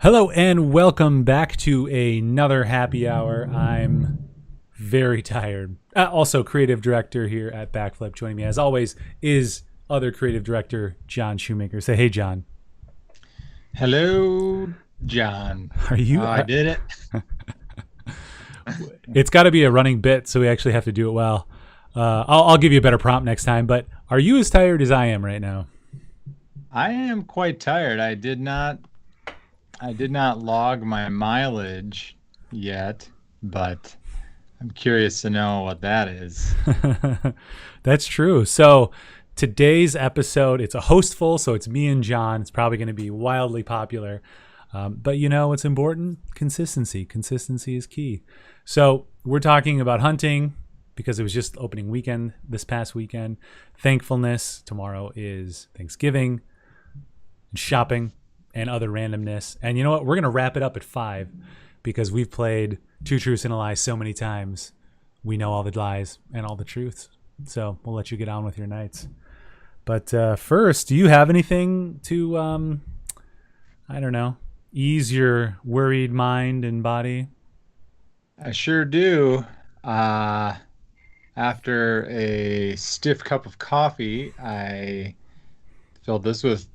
Hello and welcome back to another happy hour. I'm very tired. Also, creative director here at Backflip. Joining me, as always, is other creative director John Shoemaker. Say, hey, John. Hello, John. Are you? I did it. It's got to be a running bit, so we actually have to do it well. I'll give you a better prompt next time. But are you as tired as I am right now? I am quite tired. I did not log my mileage yet, but I'm curious to know what that is. That's true. So today's episode, it's a hostful, so it's me and John. It's probably going to be wildly popular. But you know what's important? Consistency. Consistency is key. So we're talking about hunting because it was just opening weekend this past weekend. Thankfulness. Tomorrow is Thanksgiving. And shopping and other randomness. And you know what? We're going to wrap it up at 5 because we've played Two Truths and a Lie so many times. We know all the lies and all the truths. So we'll let you get on with your nights. But first, do you have anything to, I don't know, ease your worried mind and body? I sure do. Uh, After a stiff cup of coffee, I filled this with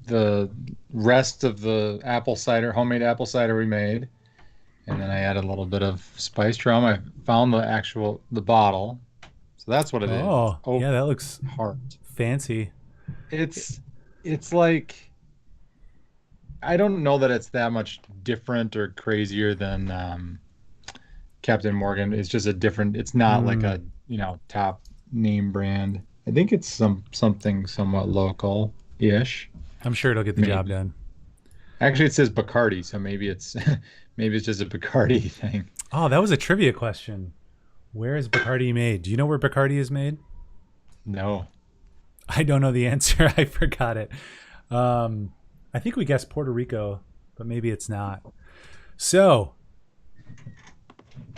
the rest of the apple cider, homemade apple cider we made. And then I added a little bit of spiced rum. I found the bottle. So that's what it is. It's Oh, Oak yeah, that looks Heart. fancy. It's it's like I don't know that it's that much different or crazier than Captain Morgan. It's just a different. It's not like Mm, a top name brand. I think it's something somewhat local-ish. I'm sure it'll get the job Maybe. done. Actually, it says Bacardi, so maybe it's maybe it's just a Bacardi thing. Oh, that was a trivia question. Where is Bacardi made? Do you know where Bacardi is made? No. I don't know the answer. I forgot it. Um, I think we guessed Puerto Rico, but maybe it's not. So,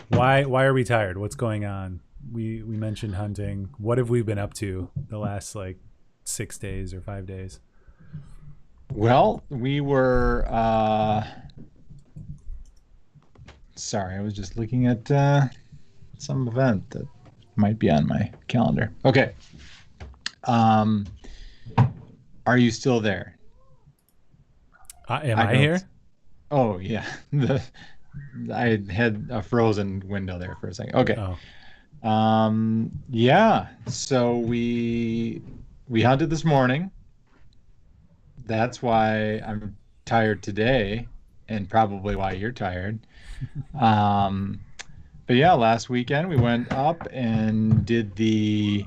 why are we tired? What's going on? We mentioned hunting. What have we been up to the last like 6 days or 5 days? Well, we were sorry, I was just looking at some event that might be on my calendar. Okay. Um, are you still there? Am I I don't. here? Oh yeah. The I had a frozen window there for a second. Okay. Oh, Yeah. So we hunted this morning. That's why I'm tired today, and probably why you're tired. Um, but yeah, last weekend we went up and did the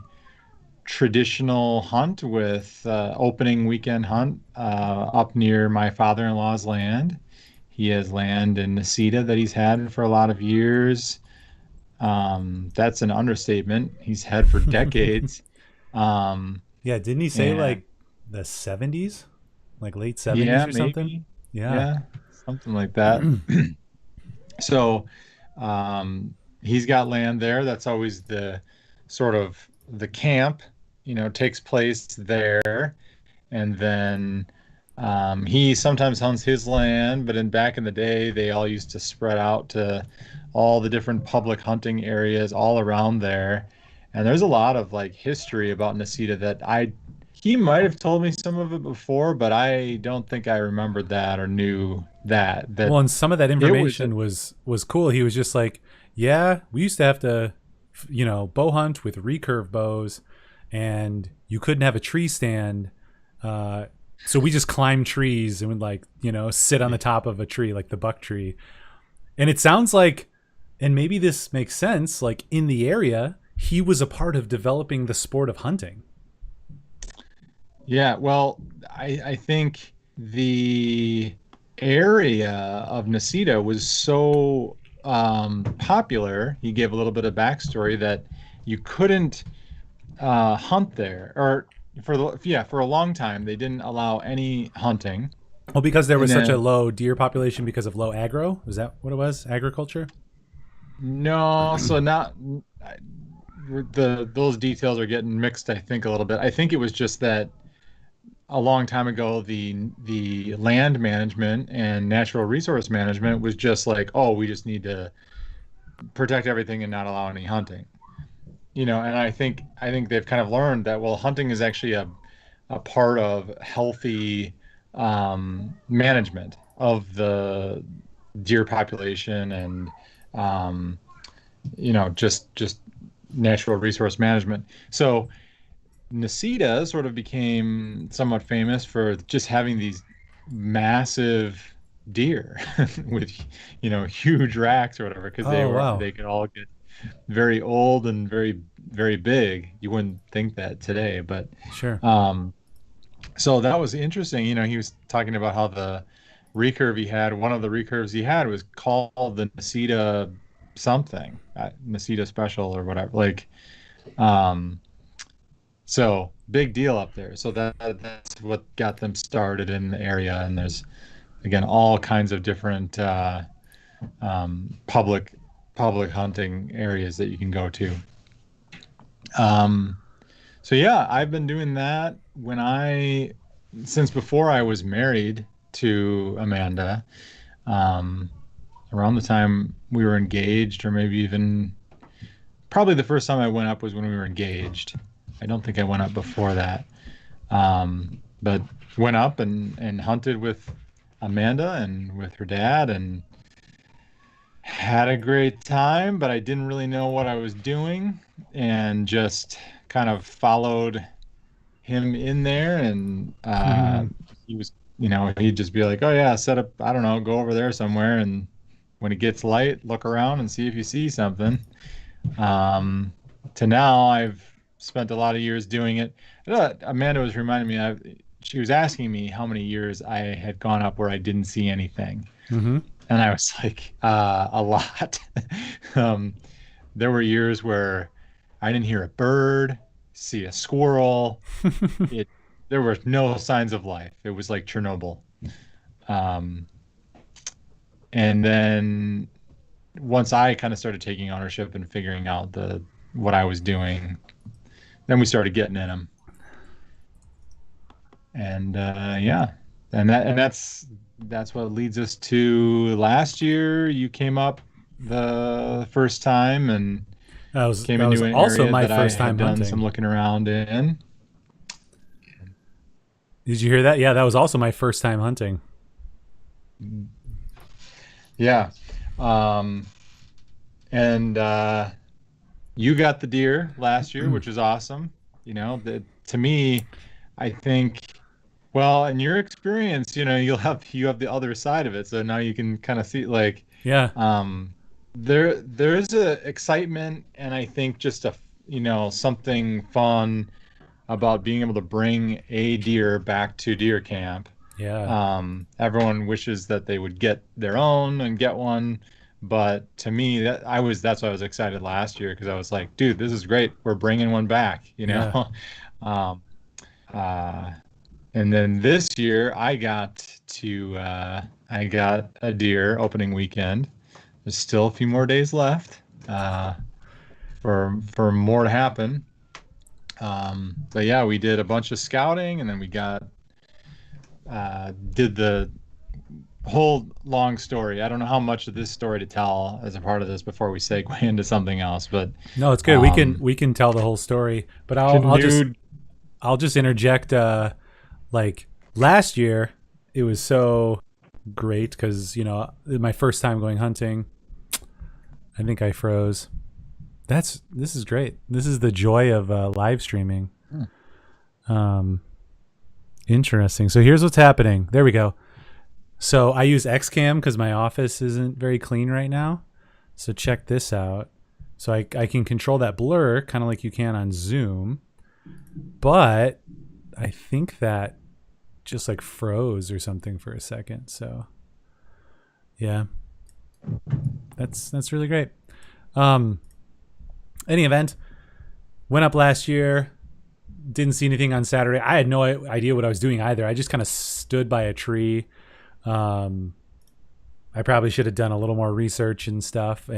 traditional hunt with opening weekend hunt up near my father-in-law's land. He has land in Necedah that he's had for a lot of years. That's an understatement. He's had for decades. Um, yeah. Didn't he say and like the 70s, like late 70s yeah, or something? maybe. Yeah. Yeah, something like that. So, he's got land there. That's always the sort of the camp, takes place there. And then he sometimes hunts his land, but back in the day, they all used to spread out to all the different public hunting areas all around there. And there's a lot of like history about Necedah that he might have told me some of it before, but I don't think I remembered that or knew that Well, and some of that it was. information was cool. He was just like, yeah, we used to have to, bow hunt with recurve bows, and you couldn't have a tree stand. Uh, so we just climbed trees and would like, sit on the top of a tree, like the buck tree. And it sounds like, and maybe this makes sense, like in the area, he was a part of developing the sport of hunting. Yeah, well, I think the area of Necedah was so popular. He gave a little bit of backstory that you couldn't hunt there, or for a long time they didn't allow any hunting. Well, because there And was such a then low deer population because of low agro. Is that what it was? Agriculture? no, so not the those details are getting mixed, I think, a little bit. I think it was just that a long time ago, the land management and natural resource management was just like, oh, we just need to protect everything and not allow any hunting. And I think they've kind of learned that, well, hunting is actually a part of healthy management of the deer population and um, just natural resource management. So Nisita sort of became somewhat famous for just having these massive deer with huge racks or whatever, because Oh, wow. they could all get very old and very very big. You wouldn't think that today, but Sure. um so that was interesting. He was talking about how the recurve he had, one of the recurves he had was called the Nisita something, Nisita special or whatever. Like, um, so big deal up there. So that's what got them started in the area. And there's again all kinds of different public hunting areas that you can go to. Um, so yeah, I've been doing that since before I was married to Amanda. Um, Around the time we were engaged, or maybe even probably the first time I went up was when we were engaged. I don't think I went up before that. But went up and hunted with Amanda and with her dad and had a great time, but I didn't really know what I was doing and just kind of followed him in there. And he was, he'd just be like, oh yeah, set up, I don't know, go over there somewhere. And when it gets light, look around and see if you see something. Um, to now, I've spent a lot of years doing it. Amanda was reminding me, she was asking me how many years I had gone up where I didn't see anything. Mm-hmm. And I was like, a lot. um, there were years where I didn't hear a bird, see a squirrel. It There were no signs of life. It was like Chernobyl. Um, and then once I kind of started taking ownership and figuring out the what I was doing, then we started getting in them. And yeah, that's what leads us to last year. You came up the first time and came That was into an also area my that I first had time done some hunting. looking around in. Did you hear that? Yeah, that was also my first time hunting. Yeah. Um, and you got the deer last year, which is awesome. To me, I think, well, in your experience, you have the other side of it. So now you can kind of see, like, Yeah. um, there is a excitement, and I think just something fun about being able to bring a deer back to deer camp. Yeah. Everyone wishes that they would get their own and get one, but to me, that's why I was excited last year, because I was like, dude, this is great. We're bringing one back, Yeah. Um, uh, and then this year, I got a deer opening weekend. There's still a few more days left for more to happen. But yeah, we did a bunch of scouting, and then we did the whole long story. I don't know how much of this story to tell as a part of this before we segue into something else, but No, it's good. um, We can tell the whole story, but canoed. I'll just interject. Like last year, it was so great because my first time going hunting. I think I froze. This is great. This is the joy of live streaming. Hmm. Um, Interesting. So here's what's happening. There we go. So I use XCam because my office isn't very clean right now. So check this out. So I can control that blur kind of like you can on Zoom. But I think that just like froze or something for a second. So yeah, that's really great. Any event, went up last year, didn't see anything on Saturday. I had no idea what I was doing either. I just kind of stood by a tree. I probably should have done a little more research and stuff.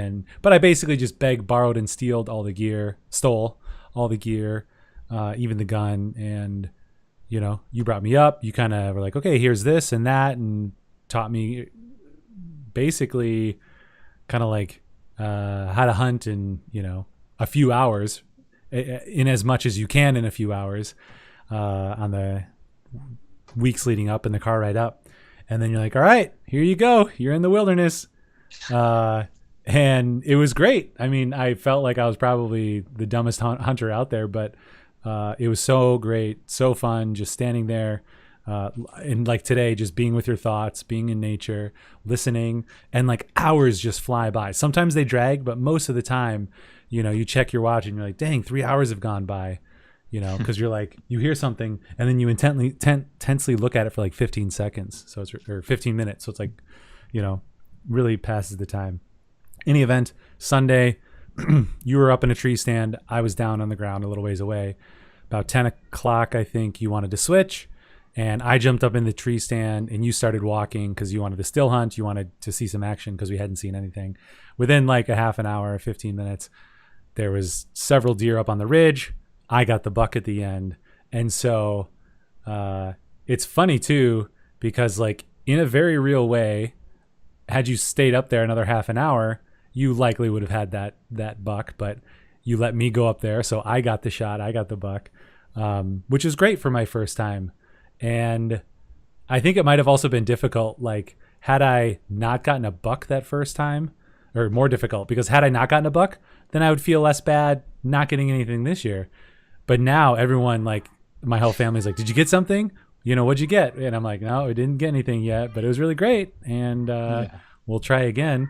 But I basically just begged, borrowed, and stole all the gear, even the gun. And you brought me up. You kind of were like, okay, here's this and that, and taught me basically kind of like how to hunt in, a few hours, in as much as you can in a few hours, on the weeks leading up and the car ride up. And then you're like, all right, here you go. You're in the wilderness. And it was great. I mean, I felt like I was probably the dumbest hunter out there, but it was so great, so fun, just standing there. And like today, just being with your thoughts, being in nature, listening, and like hours just fly by. Sometimes they drag, but most of the time, you check your watch and you're like, dang, 3 hours have gone by, because you're like, you hear something and then you intensely look at it for like 15 seconds. So or 15 minutes. So it's like, really passes the time. Any event, Sunday, you were up in a tree stand. I was down on the ground a little ways away. About 10 o'clock, I think you wanted to switch. And I jumped up in the tree stand and you started walking because you wanted to still hunt. You wanted to see some action because we hadn't seen anything. Within like a half an hour, 15 minutes, there was several deer up on the ridge. I got the buck at the end. And so it's funny too, because like in a very real way, had you stayed up there another half an hour, you likely would have had that buck, but you let me go up there. So I got the shot. I got the buck, which is great for my first time. And I think it might have also been difficult. Like had I not gotten a buck that first time, or more difficult, because had I not gotten a buck, then I would feel less bad not getting anything this year. But now everyone, like my whole family's like, did you get something? What'd you get? And I'm like, no, I didn't get anything yet, but it was really great. And we'll try again.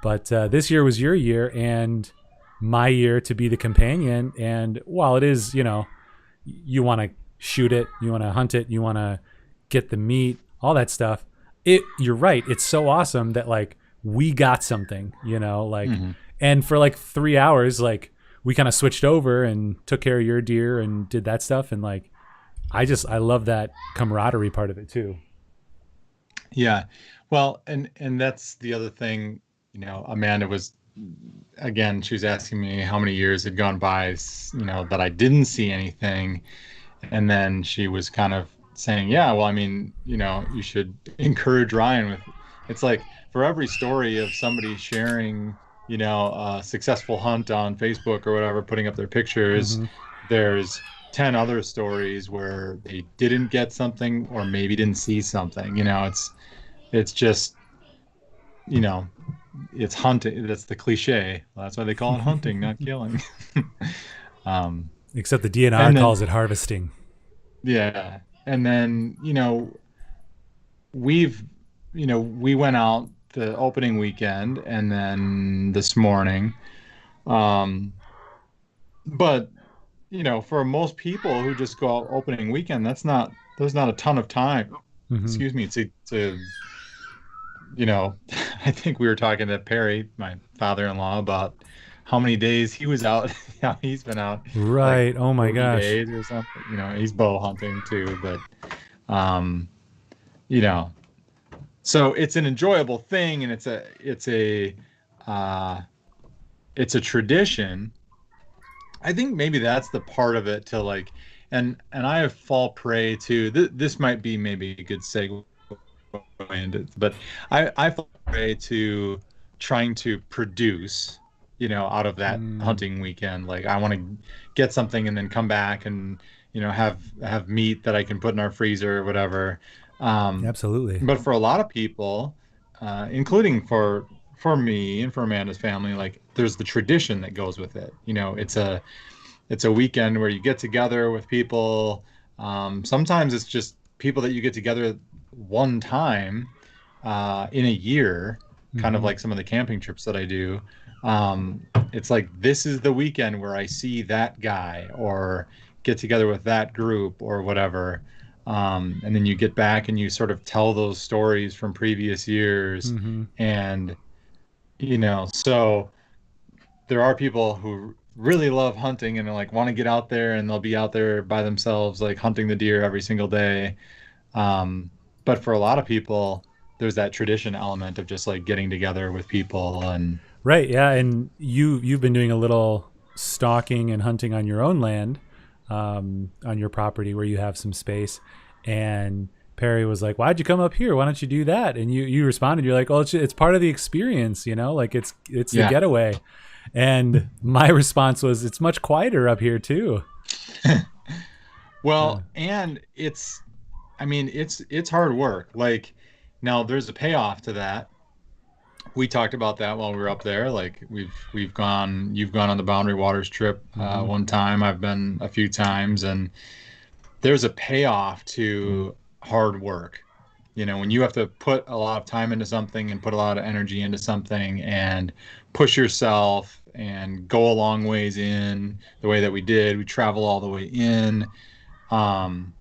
But this year was your year and my year to be the companion. And while it is, you want to shoot it, you want to hunt it, you want to get the meat, all that stuff. You're right. It's so awesome that like we got something, and for like 3 hours, like we kind of switched over and took care of your deer and did that stuff. And like, I love that camaraderie part of it too. Yeah. Well, and that's the other thing, Amanda was, again, she was asking me how many years had gone by, that I didn't see anything. And then she was kind of saying, yeah, well, I mean, you should encourage Ryan with, it's like for every story of somebody sharing, a successful hunt on Facebook or whatever, putting up their pictures, there's 10 other stories where they didn't get something or maybe didn't see something. It's just, it's hunting. That's the cliche. That's why they call it hunting, not killing. Except the DNR calls it harvesting. Yeah. And then, we went out the opening weekend and then this morning. But, for most people who just go out opening weekend, there's not a ton of time, excuse me, to I think we were talking to Perry, my father-in-law, about how many days he was out. Yeah, he's been out. Right. Like oh my 40 gosh. days or something. He's bow hunting too, but so it's an enjoyable thing, and it's a tradition. I think maybe that's the part of it to like, and I fall prey to this might be maybe a good segue into it, but I fall prey to trying to produce, out of that hunting weekend. Like I want to get something and then come back and, have meat that I can put in our freezer or whatever. Absolutely. But for a lot of people, including for me and for Amanda's family, like there's the tradition that goes with it. It's a weekend where you get together with people. Sometimes it's just people that you get together one time in a year, kind of like some of the camping trips that I do. It's like, this is the weekend where I see that guy or get together with that group or whatever. And then you get back and you sort of tell those stories from previous years. And, so there are people who really love hunting and like want to get out there, and they'll be out there by themselves, like hunting the deer every single day. But for a lot of people, there's that tradition element of just like getting together with people. And right. Yeah. And you've been doing a little stalking and hunting on your own land. on your property where you have some space. And Perry was like, "Why'd you come up here? Why don't you do that?" And you responded, you're like, "Oh, it's part of the experience, you know, like it's the Yeah. getaway." And my response was, "It's much quieter up here too." Well, and it's hard work. Like now there's a payoff to that. We talked about that while we were up there. Like you've gone on the Boundary Waters trip Mm-hmm. one time. I've been a few times, and there's a payoff to hard work. You know, when you have to put a lot of time into something and put a lot of energy into something and push yourself and go a long ways in the way that we did, we travel all the way in. Um,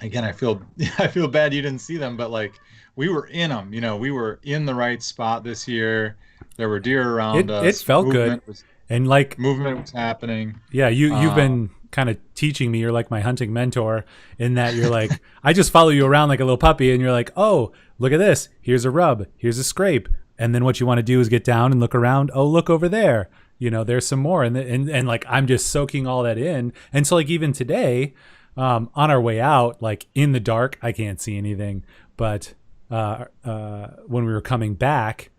Again, I feel I feel bad you didn't see them, but like we were in them. You know, we were in the right spot this year. There were deer around It us. felt good, and like, Movement was happening. yeah, you've Uh, been kind of teaching me. You're like my hunting mentor in that you're like, I just follow you around like a little puppy, and you're like, "Oh, look at this. Here's a rub. Here's a scrape." And then what you want to do is get down and look around. Oh, look over there. You know, there's some more, and like I'm just soaking all that in. And so like even today, on our way out, like in the dark, I can't see anything. But when we were coming back,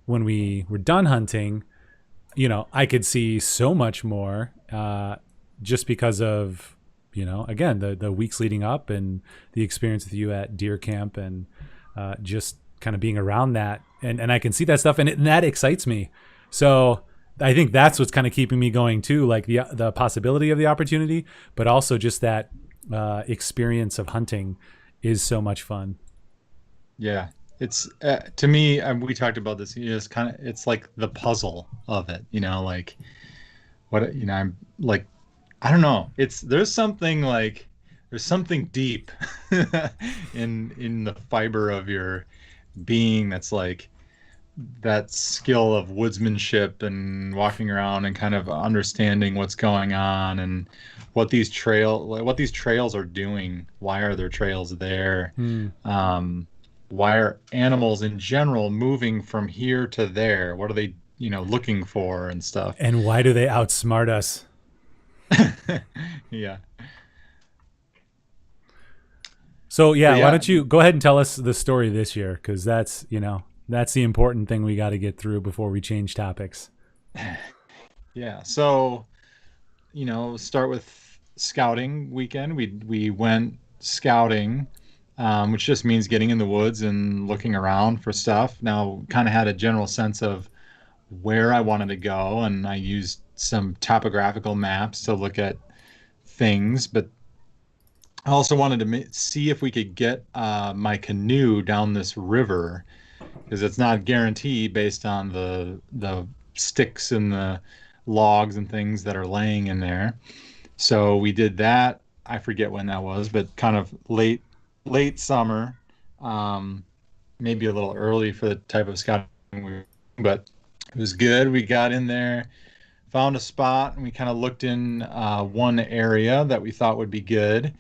when we were done hunting, you know, I could see so much more, just because of, you know, again, the weeks leading up and the experience with you at deer camp, and just kind of being around that, and I can see that stuff, and that excites me. So I think that's what's kind of keeping me going too, like the possibility of the opportunity, but also just that experience of hunting is so much fun. yeah, it's to me. We talked about this. It's kind of it's like the puzzle of it. You know, like what you know. I'm like I don't know. It's there's something deep in the fiber of your being that's like that skill of woodsmanship and walking around and kind of understanding what's going on and what these trails are doing. Why are there trails there? Hmm. Why are animals in general moving from here to there? What are they, you know, looking for and stuff? And why do they outsmart us? Yeah. So yeah, But why yeah, don't you go ahead and tell us the story this year? Because that's, you know, that's the important thing we got to get through before we change topics. yeah. So, you know, start with scouting weekend. We went scouting, which just means getting in the woods and looking around for stuff. Now, kind of had a general sense of where I wanted to go, and I used some topographical maps to look at things, but I also wanted to see if we could get my canoe down this river because it's not guaranteed based on the sticks and the logs and things that are laying in there. So we did that. I forget when that was, but kind of late summer, um, maybe a little early for the type of scouting but it was good. We got in there, found a spot, and we kind of looked in one area that we thought would be good.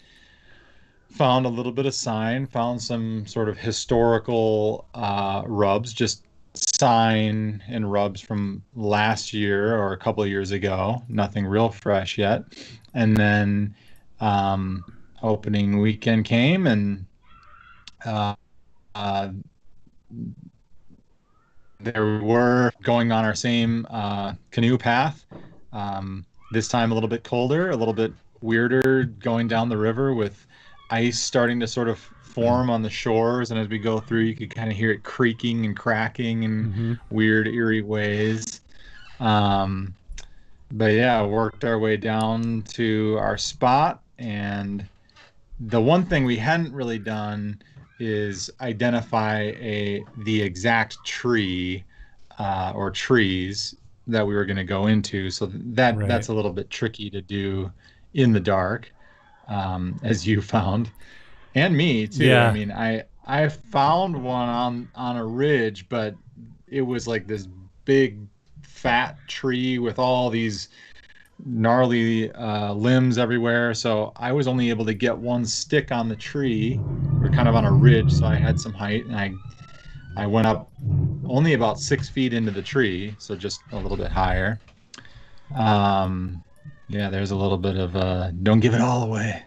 Found a little bit of sign, found some sort of historical rubs, just sign and rubs from last year or a couple of years ago. Nothing real fresh yet. And then um, opening weekend came, and uh, uh, there we were going on our same canoe path. This time a little bit colder, a little bit weirder going down the river with ice starting to sort of form on the shores. And as we go through, you could kind of hear it creaking and cracking in Mm-hmm. weird, eerie ways. Um, but yeah, worked our way down to our spot. And the one thing we hadn't really done is identify the exact tree or trees that we were going to go into. So Right. that's a little bit tricky to do in the dark, as you found, and me too. I Yeah. mean, I found one on a ridge, but it was like this big fat tree with all these gnarly limbs everywhere. So I was only able to get one stick on the tree. We're kind of on a ridge, so I had some height, and I went up only about 6 feet into the tree, so just a little bit higher. Um, Yeah, there's a little bit of don't give it all away.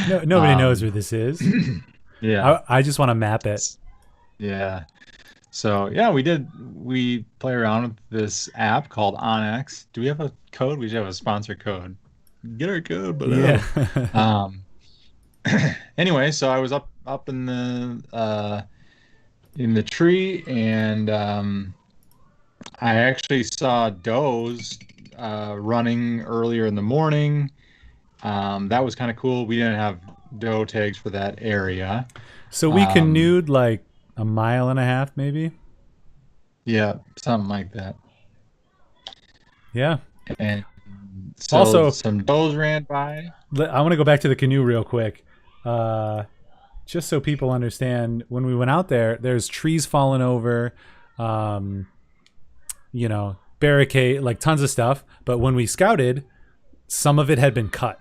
No, nobody knows Um, where this is. yeah, I just want to map it. yeah. So yeah, we play around with this app called Onyx. Do we have a code? We should have a sponsor code. Get our code Yeah. below. Um, anyway, so I was up in the tree, and I actually saw does running earlier in the morning. That was kind of cool. We didn't have doe tags for that area. So we Um, canoed like a mile and a half, maybe. yeah, something like that. Yeah. And so Also, some does ran by. I want to go back to the canoe real quick. Uh, just so people understand, when we went out there, there's trees falling over, um, barricade, like tons of stuff. But when we scouted, some of it had been cut,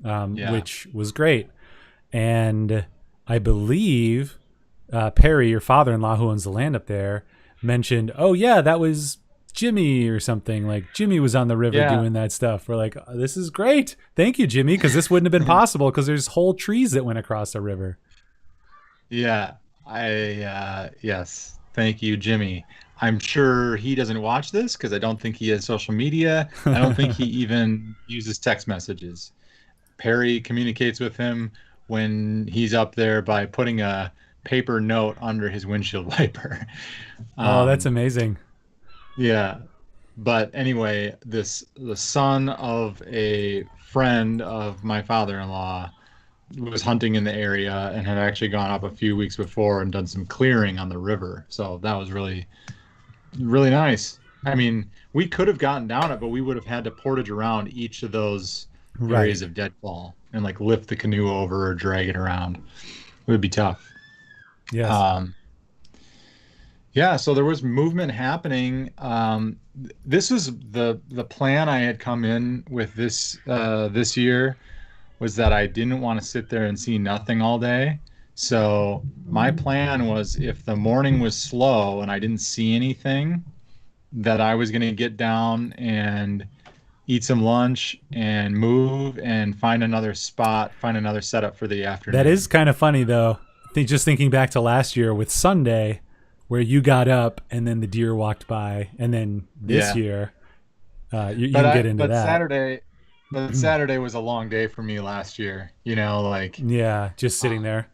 Yeah, which was great. And I believe Perry, your father-in-law who owns the land up there, mentioned, "Oh yeah, that was Jimmy or something. Like Jimmy was on the river yeah, doing that stuff." We're like, oh, "This is great, thank you, Jimmy," because this wouldn't have been possible because there's whole trees that went across the river. yeah. Yes. Thank you, Jimmy. I'm sure he doesn't watch this because I don't think he has social media. I don't think he even uses text messages. Perry communicates with him when he's up there by putting a paper note under his windshield wiper. Oh, that's Um, amazing. yeah. But anyway, the son of a friend of my father-in-law was hunting in the area and had actually gone up a few weeks before and done some clearing on the river. So that was really, really nice. I mean, we could have gotten down it, but we would have had to portage around each of those Right. areas of deadfall and like lift the canoe over or drag it around. It would be tough. Yes. Um, yeah, so there was movement happening. This was the plan I had come in with this year was that I didn't want to sit there and see nothing all day. So my plan was if the morning was slow and I didn't see anything, that I was going to get down and eat some lunch and move and find another spot, find another setup for the That is afternoon. kind of funny though. Just thinking back to last year with Sunday, where you got up and then the deer walked by, and then this Yeah. year, you can get into But that. Saturday was a long day for me last year. Yeah, just sitting Um, there.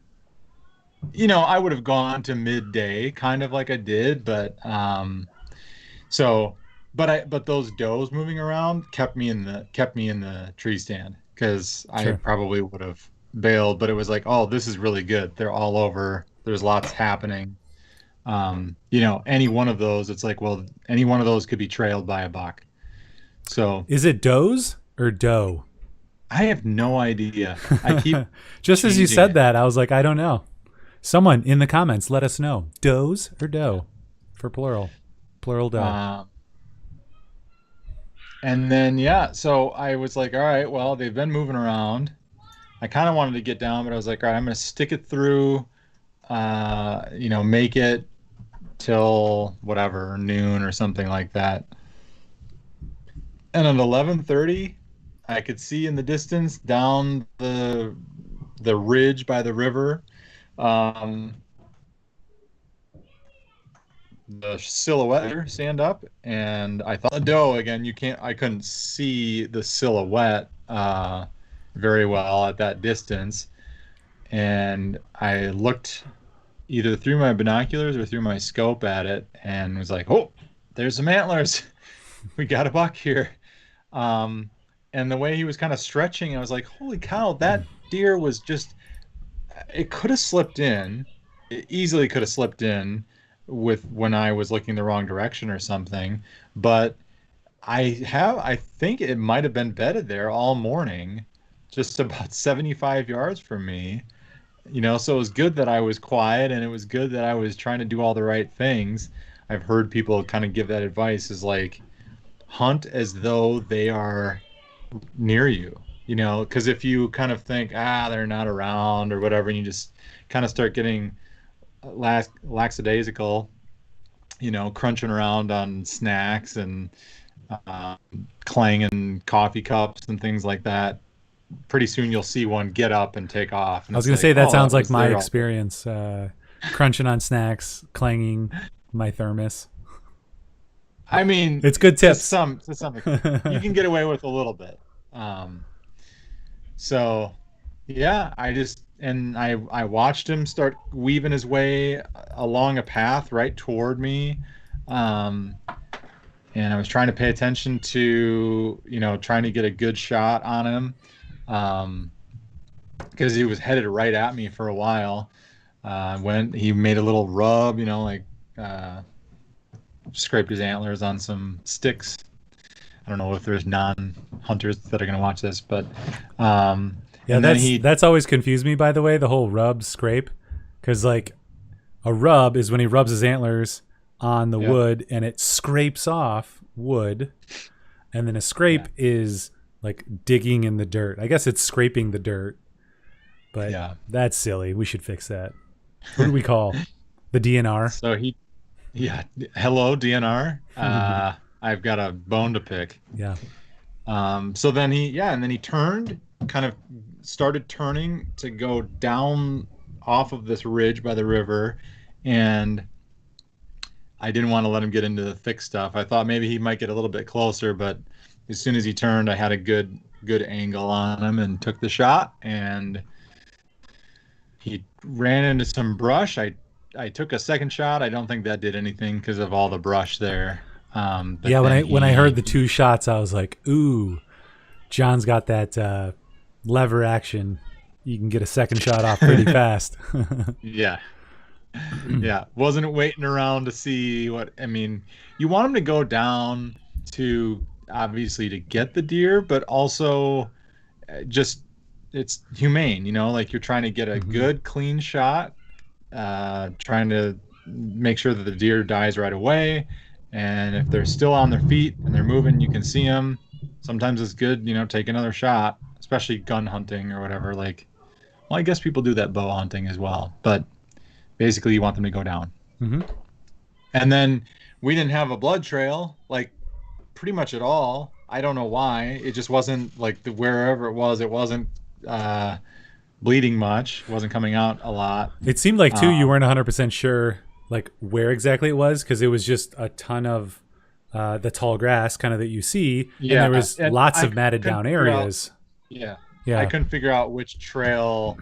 I would have gone to midday, kind of like I did, so, but those does moving around kept me in the tree stand because I Sure. probably would have bailed, but it was like, oh, this is really good. They're all over. There's lots happening. Any one of those, it's like, well, any one of those could be trailed by a buck. So Is it does or doe? I have no idea. I keep Just as you changing said it. that, I was like, I don't know. Someone in the comments, let us know. Does or doe for plural? Plural doe. Um, and then yeah, so I was like, all right, well, they've been moving around. I kind of wanted to get down, but I was like, all right, I'm gonna stick it through. Make it till whatever noon or something like that. And at 11:30, I could see in the distance down the ridge by the river, um, the silhouette stand up, and I thought the doe again. I couldn't see the silhouette very well at that distance, and I looked either through my binoculars or through my scope at it and was like, oh, there's some antlers. We got a buck here. Um, and the way he was kind of stretching, I was like, holy cow, that deer was just, it could have slipped in. It easily could have slipped in with when I was looking the wrong direction or something. But I think it might have been bedded there all morning, just about 75 yards from me. So it was good that I was quiet and it was good that I was trying to do all the right things. I've heard people kind of give that advice is like hunt as though they are near you, because if you kind of think, they're not around or whatever, and you just kind of start getting lackadaisical, crunching around on snacks and uh, clanging coffee cups and things like that. Pretty soon you'll see one get up and take off. And I was it's gonna like, say that oh, sounds that like was my there all day. experience, crunching on snacks, clanging my thermos. I mean, It's good tips. to some extent, you can get away with a little bit. Um, so yeah, I watched him start weaving his way along a path right toward me. Um, and I was trying to pay attention to, trying to get a good shot on him. Um, because he was headed right at me for a while. When he made a little rub, like uh, scraped his antlers on some sticks. I don't know if there's non-hunters that are going to watch this, but Yeah, and then he, that's always confused me. By the way, the whole rub scrape, because like a rub is when he rubs his antlers on the yeah, wood and it scrapes off wood, and then a scrape yeah, is like digging in the dirt. I guess it's scraping the dirt, but yeah. that's silly. We should fix that. What do we call the DNR? So yeah, hello DNR. I've got a bone to pick. Yeah. So then and then he turned, kind of started turning to go down off of this ridge by the river, and I didn't want to let him get into the thick stuff. I thought maybe he might get a little bit closer, but as soon as he turned, I had a good angle on him and took the shot, and he ran into some brush. I took a second shot. I don't think that did anything because of all the brush there. But Yeah, then when I heard the two shots, I was like, "Ooh, John's got that lever action. You can get a second shot off pretty fast." yeah, yeah, wasn't waiting around to see what I mean. You want him to go down to obviously to get the deer, but also just it's humane, like you're trying to get a Mhm. good clean shot, trying to make sure that the deer dies right away. And if they're still on their feet and they're moving, you can see them. Sometimes it's good, take another shot, especially gun hunting or whatever. Like, well, I guess people do that bow hunting as well, but basically you want them to go down. Mhm. And then we didn't have a blood trail, like pretty much at all. I don't know why. It just wasn't like wherever it wasn't uh, bleeding much, wasn't coming out a lot. It seemed like too you Um, weren't 100% sure like where exactly it was, because it was just a ton of the tall grass kind of that you see, and yeah, there was and lots I of matted couldn't down figure out. areas. Yeah, I Yeah. couldn't figure out which trail,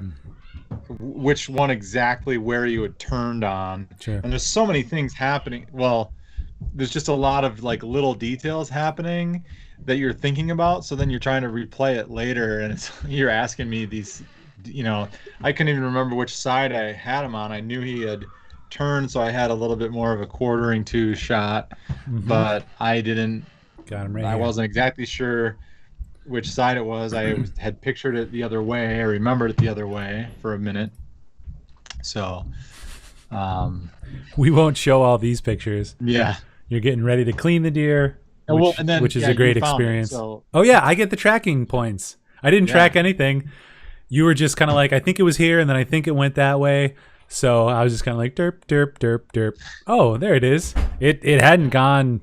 which one exactly where you had turned on. Sure. And there's so many things happening. Well, there's just a lot of like little details happening that you're thinking about. So then you're trying to replay it later, and you're asking me these, I couldn't even remember which side I had him on. I knew he had turned, so I had a little bit more of a quartering to shot, Mhm. but I didn't. Got him right I here. wasn't exactly sure which side it was. I had pictured it the other way. I remembered it the other way for a minute. So, um, We won't show all these pictures. yeah. You're getting ready to clean the deer, And well, and then which is yeah, a you great found it. experience. So Oh yeah, I get the tracking points. I didn't yeah, track anything. You were just kind of like, I think it was here, and then I think it went that way. So I was just kind of like, derp, derp, derp, derp. Oh, there it is. It hadn't gone,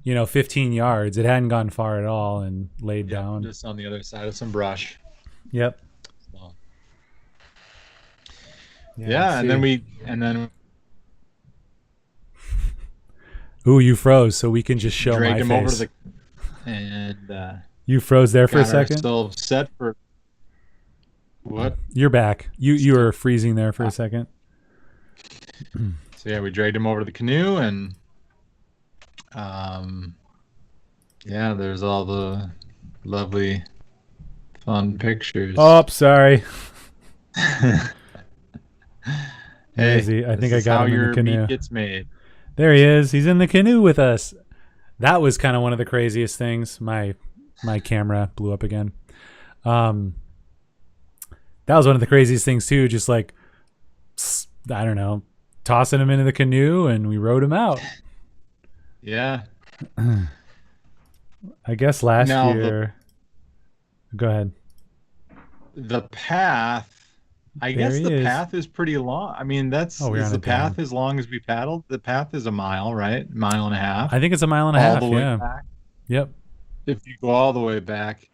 15 yards. It hadn't gone far at all, and laid yeah, down. just on the other side of some brush. Yep. So, Yeah. yeah, Let's and then see. we Ooh, you froze, so we can just show dragged my him over to face. You froze there for a got second. ourselves set for what? You're back. You were freezing there for a second. So yeah, we dragged him over to the canoe, and um, yeah, there's all the lovely, fun pictures. Oh, sorry. Where is Hey, he? I this think I is got how him in the your meat canoe. gets made. There he is. He's in the canoe with us. That was kind of one of the craziest things. My camera blew up again. Um, that was one of the craziest things too. Just like, I don't know, tossing him into the canoe, and we rode him out. Yeah. I guess last Now year. Go ahead. the path, I There guess he the is. path is pretty long. I mean, Oh, we're is on the it down. path as long as we paddled? The path is a mile, right? Mile and a half, I think it's a mile and a all the half. way Yeah. back. Yep. If you go all the way back,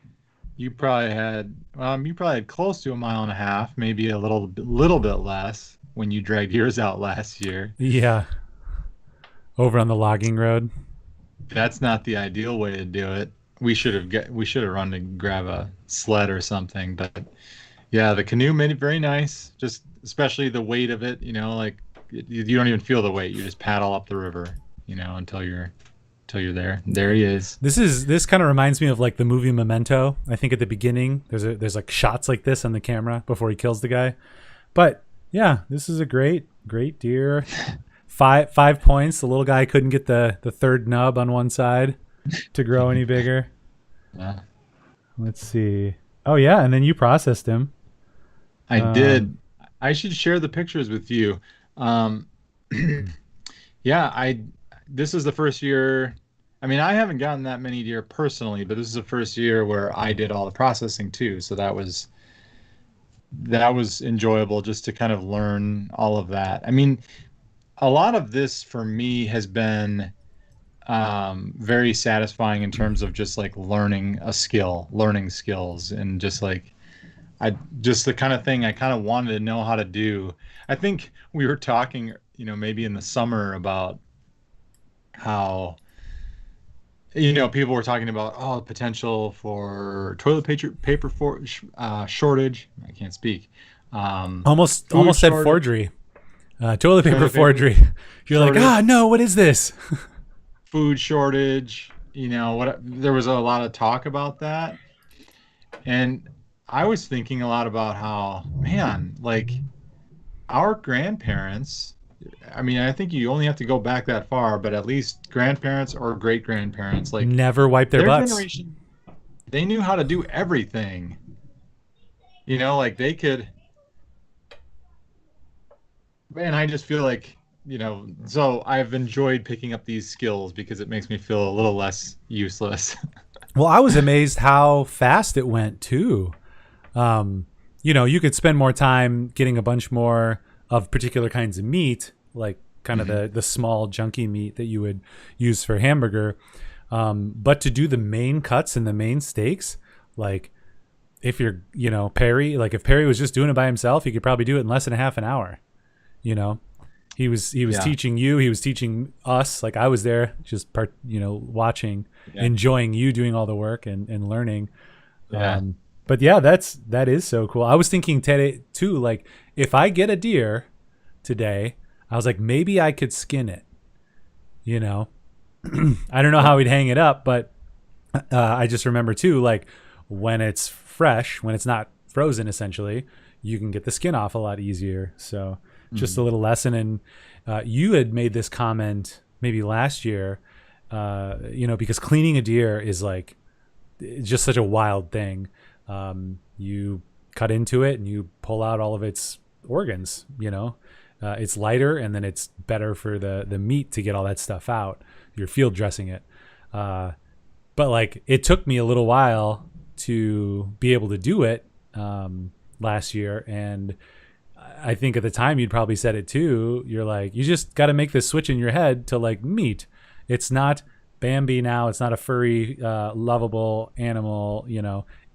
you probably had close to a mile and a half, maybe a little bit less when you dragged yours out last year. Yeah. Over on the logging road. That's not the ideal way to do it. We should have run to grab a sled or something, but yeah, the canoe made it very nice. Just especially the weight of it, like you don't even feel the weight. You just paddle up the river, until you're there. There he is. This kind of reminds me of like the movie Memento. I think at the beginning there's like shots like this on the camera before he kills the guy. But yeah, this is a great deer. 5 points. The little guy couldn't get the third nub on one side to grow any bigger. Yeah, Let's see. Oh yeah, and then you processed him. I Um, did. I should share the pictures with you. Um, yeah, this is the first year. I mean, I haven't gotten that many deer personally, but this is the first year where I did all the processing too. So that was enjoyable just to kind of learn all of that. I mean, a lot of this for me has been very satisfying in terms of just like learning skills, and just like just the kind of thing I kind of wanted to know how to do. I think we were talking, maybe in the summer about how, people were talking about, the potential for toilet paper shortage. I can't speak. almost Food almost said shortage, forgery. Toilet paper toilet paper forgery. You're like, shortage, no, what is this? food shortage. What there was a lot of talk about that, and I was thinking a lot about how, man, like our grandparents. I mean, I think you only have to go back that far, but at least grandparents or great grandparents, like Never wipe their their butts. generation, they knew how to do everything. Like they could, and I just feel like, so I've enjoyed picking up these skills because it makes me feel a little less useless. Well, I was amazed how fast it went too. Um, you could spend more time getting a bunch more of particular kinds of meat, like kind of Mhm. the small junky meat that you would use for hamburger. But to do the main cuts and the main steaks, like if you're, Perry, like if Perry was just doing it by himself, he could probably do it in less than a half an hour. You know, he was Yeah, teaching you, he was teaching us. Like I was there, just watching, yeah, enjoying you doing all the work and learning. yeah. But yeah, that is so cool. I was thinking today too, like if I get a deer today, I was like maybe I could skin it. You know, I don't know how we'd hang it up, but I just remember too, like when it's fresh, when it's not frozen, essentially, you can get the skin off a lot easier. So just a Mhm. little lesson. And you had made this comment maybe last year, because cleaning a deer is like just such a wild thing. You cut into it and you pull out all of its organs. It's lighter, and then it's better for the meat to get all that stuff out. You're field dressing it. Uh, but like it took me a little while to be able to do it last year, and I think at the time you'd probably said it too. You're like, you just got to make this switch in your head to like meat. It's not Bambi now. It's not a furry, lovable animal.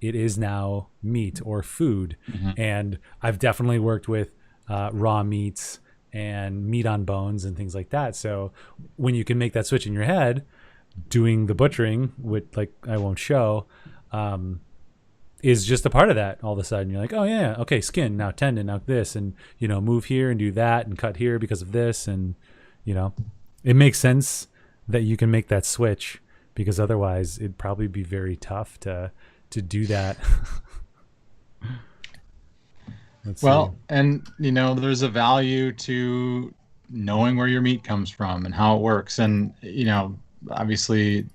It is now meat or food. Mhm. And I've definitely worked with raw meats and meat on bones and things like that. So when you can make that switch in your head, doing the butchering, which like I won't show, um, is just a part of that. All of a sudden, you're like, oh yeah, okay, skin now, tendon now, this, and move here and do that and cut here because of this, and you know, it makes sense that you can make that switch because otherwise it'd probably be very tough to do that. Let's see. Well, and there's a value to knowing where your meat comes from and how it works. And obviously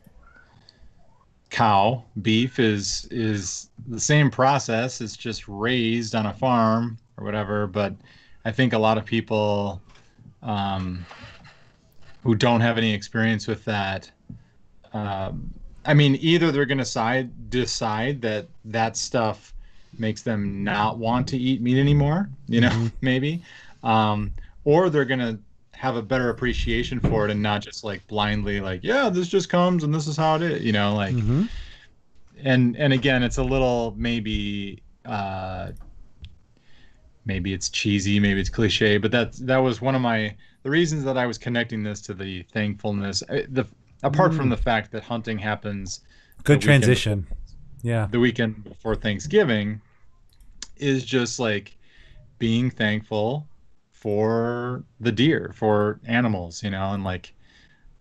beef is the same process. It's just raised on a farm or whatever. But I think a lot of people um, who don't have any experience with that, I mean, either they're going to decide that stuff makes them not want to eat meat anymore, Hmm. maybe, or they're going to have a better appreciation for it and not just like blindly like, yeah, this just comes and this is how it is, like, Mm-hmm. and again, it's a little maybe it's cheesy, maybe it's cliche, but that was one of the reasons that I was connecting this to the thankfulness. Apart from Mm. the fact that hunting happens the Good weekend before transition. Yeah. the weekend before Thanksgiving, is just like being thankful for the deer, for animals, and like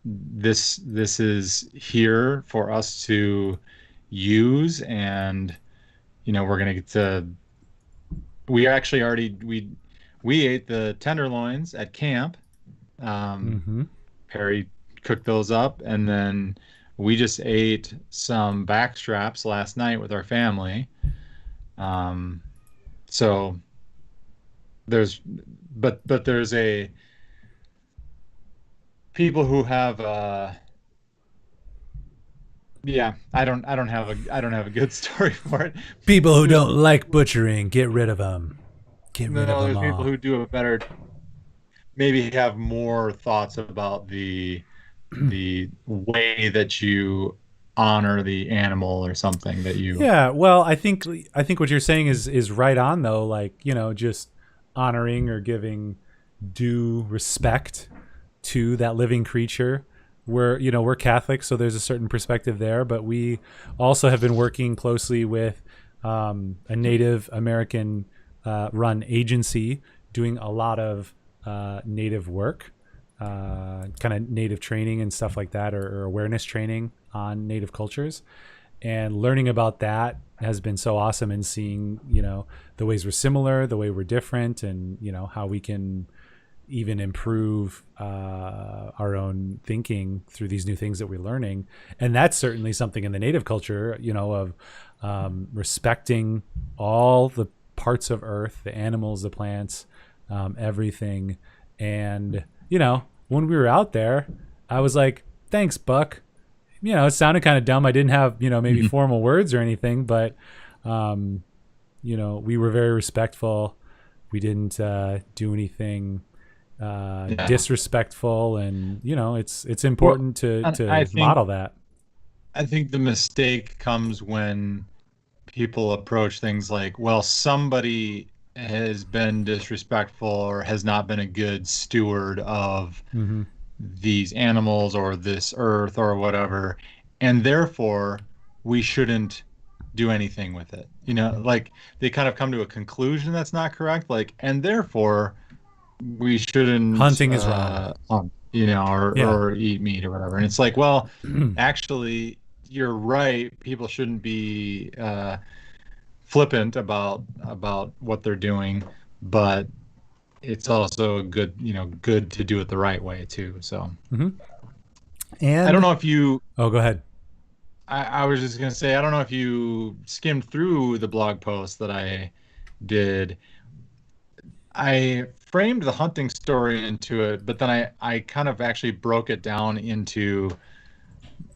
this is here for us to use, and we're gonna get to. We actually already we ate the tenderloins at camp. Um, Mm-hmm. Perry cooked those up, and then we just ate some back straps last night with our family. Um, so there's, but there's a people who have yeah, I don't have a good story for it. People People who who don't like butchering, get rid of them. Get rid of No, them there's people all. who do a better, maybe have more thoughts about the way that you honor the animal or something that you. Yeah, well, I think what you're saying is right on though. Like just honoring or giving due respect to that living creature. We're Catholic, so there's a certain perspective there, but we also have been working closely with a Native American run agency doing a lot of Native work, kind of Native training and stuff like that, or awareness training on Native cultures. And learning about that has been so awesome, and seeing the ways we're similar, the way we're different, and how we can even improve our own thinking through these new things that we're learning. And that's certainly something in the Native culture, of respecting all the parts of earth, the animals, the plants, everything. And when we were out there, I was like, thanks, Buck. It sounded kind of dumb. I didn't have, maybe Mhm. formal words or anything, but, we were very respectful. We didn't do anything Yeah. disrespectful. And, it's Well, important to, and I to think model that. I think the mistake comes when people approach things like, well, somebody has been disrespectful or has not been a good steward of Mm-hmm. these animals or this earth or whatever, and therefore we shouldn't do anything with it. Like they kind of come to a conclusion that's not correct, like, and therefore we shouldn't Hunting is wrong. hunt, Yeah. or eat meat or whatever. And it's like, well, actually, you're right. People shouldn't be flippant about what they're doing, but it's also good to do it the right way too. So Mm-hmm. I don't And, know if you. oh, go ahead. I was just gonna say, I don't know if you skimmed through the blog post that I did. I framed the hunting story into it, but then I kind of actually broke it down into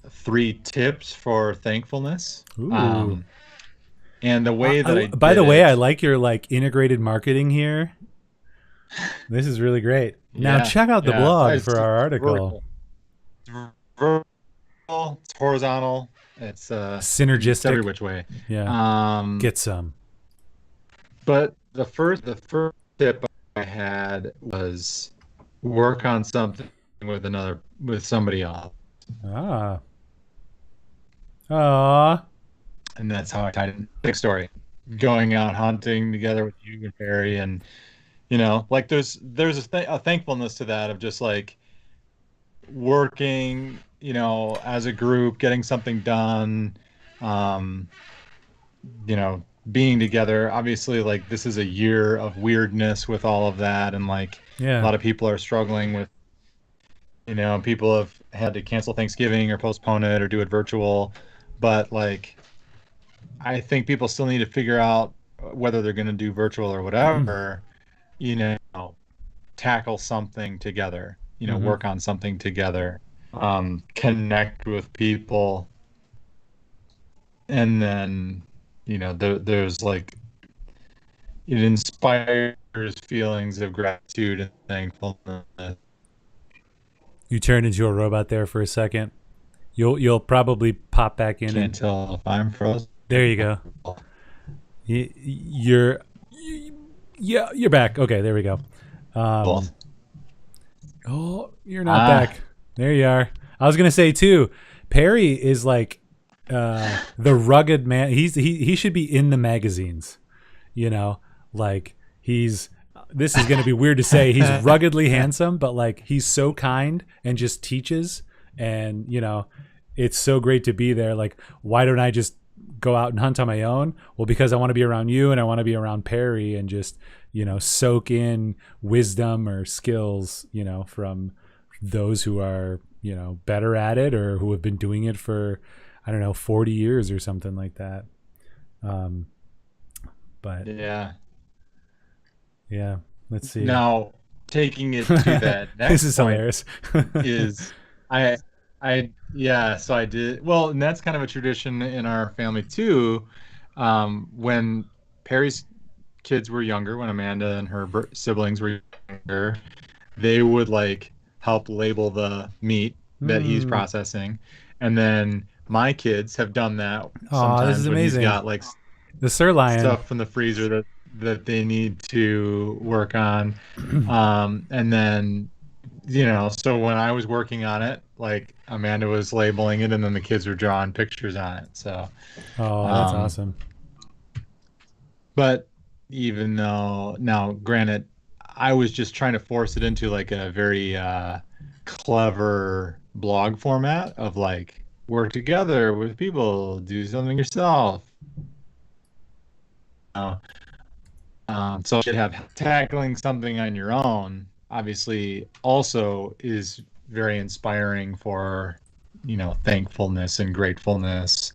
3 tips for thankfulness. Ooh. And the way that I By did the way, I it, like your like integrated marketing here. This is really great. Now yeah, check out the yeah, blog it's for our article. vertical. It's vertical, it's horizontal, it's every Synergistic. which way. Yeah. Um, Get some. but the first tip I had was work on something with somebody else. Ah. Ah. And that's how I tied it in. Big story. Going out hunting together with you and Barry, and like there's a thankfulness to that, of just like working, as a group, getting something done, um, being together. Obviously, like this is a year of weirdness with all of that, and like a Yeah. lot of people are struggling with, people have had to cancel Thanksgiving or postpone it or do it virtual, but like I think people still need to figure out whether they're going to do virtual or whatever, you know, tackle something together, Mm-hmm. work on something together, connect with people. And then, there's like, it inspires feelings of gratitude and thankfulness. You turned into a robot there for a second. You'll probably pop back in Can't and tell if I'm frozen. there you go. You're yeah, you're back. Okay, there we go. Both. Oh, you're not Ah, back. There you are. I was gonna say too. Perry is like the rugged man. He should be in the magazines. You know, like he's. This is gonna be weird to say. He's ruggedly handsome, but like he's so kind and just teaches. And it's so great to be there. Like, why don't I just go out and hunt on my own? Well, because I want to be around you and I want to be around Perry and just soak in wisdom or skills from those who are better at it or who have been doing it for, I don't know, 40 years or something like that. But yeah. yeah, let's see. Now, taking it to that This next is point hilarious. is I yeah, so I did well, and that's kind of a tradition in our family too. When Perry's kids were younger, when Amanda and her siblings were younger, they would like help label the meat that he's Hmm. processing. And then my kids have done that Oh, this is sometimes when he's amazing. got like The sirloin. stuff from the freezer that they need to work on. And then, so when I was working on it, like Amanda was labeling it and then the kids were drawing pictures on it. So, Oh, that's um, awesome. but even though now, granted, I was just trying to force it into like a very clever blog format of like work together with people, do something yourself. Uh, so you have tackling something on your own, obviously, also is very inspiring for, thankfulness and gratefulness.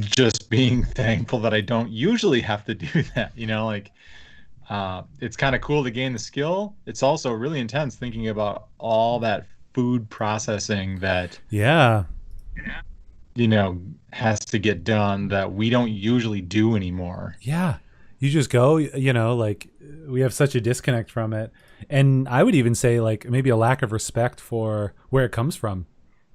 Just being thankful that I don't usually have to do that, like it's kind of cool to gain the skill. It's also really intense thinking about all that food processing that, Yeah. has to get done that we don't usually do anymore. Yeah. You just go, like we have such a disconnect from it. And I would even say like maybe a lack of respect for where it comes from,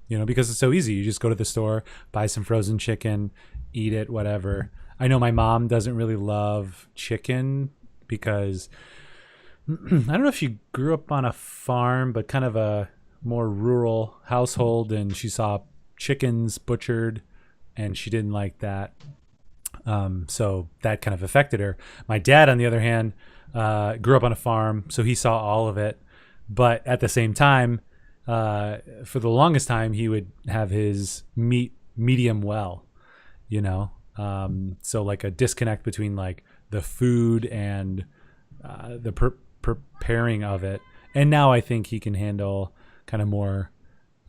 because it's so easy. You just go to the store, buy some frozen chicken, eat it, whatever. I know my mom doesn't really love chicken because I don't know if she grew up on a farm, but kind of a more rural household, and she saw chickens butchered, and she didn't like that. So that kind of affected her. My dad, on the other hand, grew up on a farm, so he saw all of it. But at the same time, for the longest time, he would have his meat medium well, you know. So like a disconnect between like the food and the preparing of it. And now I think he can handle kind of more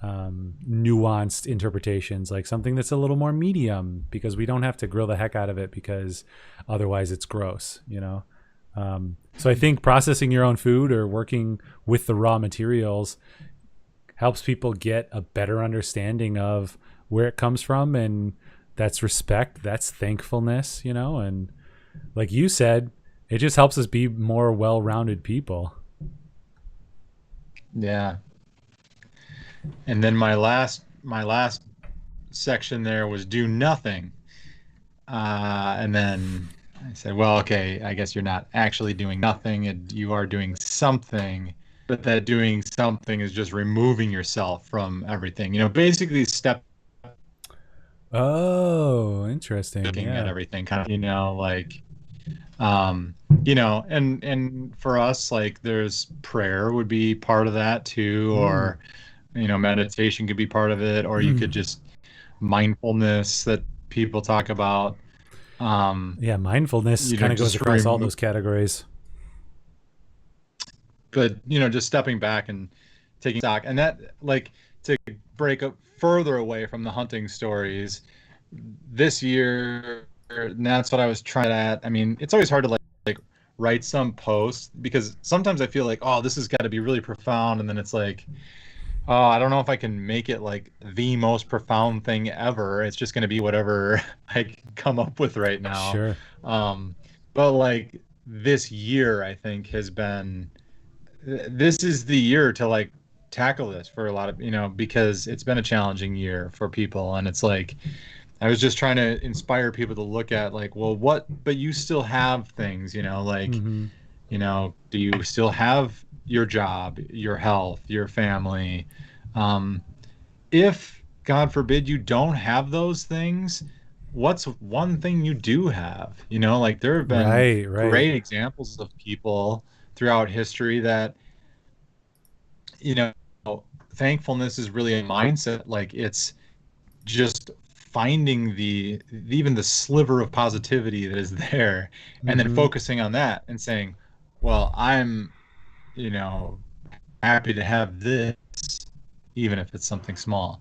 nuanced interpretations, like something that's a little more medium, because we don't have to grill the heck out of it because otherwise it's gross, you know. So I think processing your own food or working with the raw materials helps people get a better understanding of where it comes from, and that's respect, that's thankfulness, you know. And like you said, it just helps us be more well-rounded people. Yeah. And then my last section there was do nothing. And then I said, well, okay, I guess you're not actually doing nothing, and you are doing something, but that doing something is just removing yourself from everything. Basically Oh, interesting. looking at Yeah. everything, kind of, like, um, and for us, like, there's prayer would be part of that too, Mm. or meditation could be part of it, or you could just mindfulness that people talk about. Um, Yeah, mindfulness kind of goes just across all remove, those categories. but just stepping back and taking stock, and that, like, to break up further away from the hunting stories this year, and that's what I was trying at. I mean, it's always hard to like write some post because sometimes I feel like, oh, this has got to be really profound, and then it's like, oh, I don't know if I can make it like the most profound thing ever. It's just going to be whatever I can come up with right now. Sure. Um, but like this year, I think has been, this is the year to like tackle this for a lot of, because it's been a challenging year for people. And it's like, I was just trying to inspire people to look at like, well, but you still have things, like, Mm-hmm. do you still have your job, your health, your family? Um, if God forbid you don't have those things, what's one thing you do have? Like there have been Right, right. great examples of people throughout history that, you know, thankfulness is really a mindset. Like it's just finding even the sliver of positivity that is there and then Mm-hmm. focusing on that and saying, well, I'm, you know, happy to have this, even if it's something small.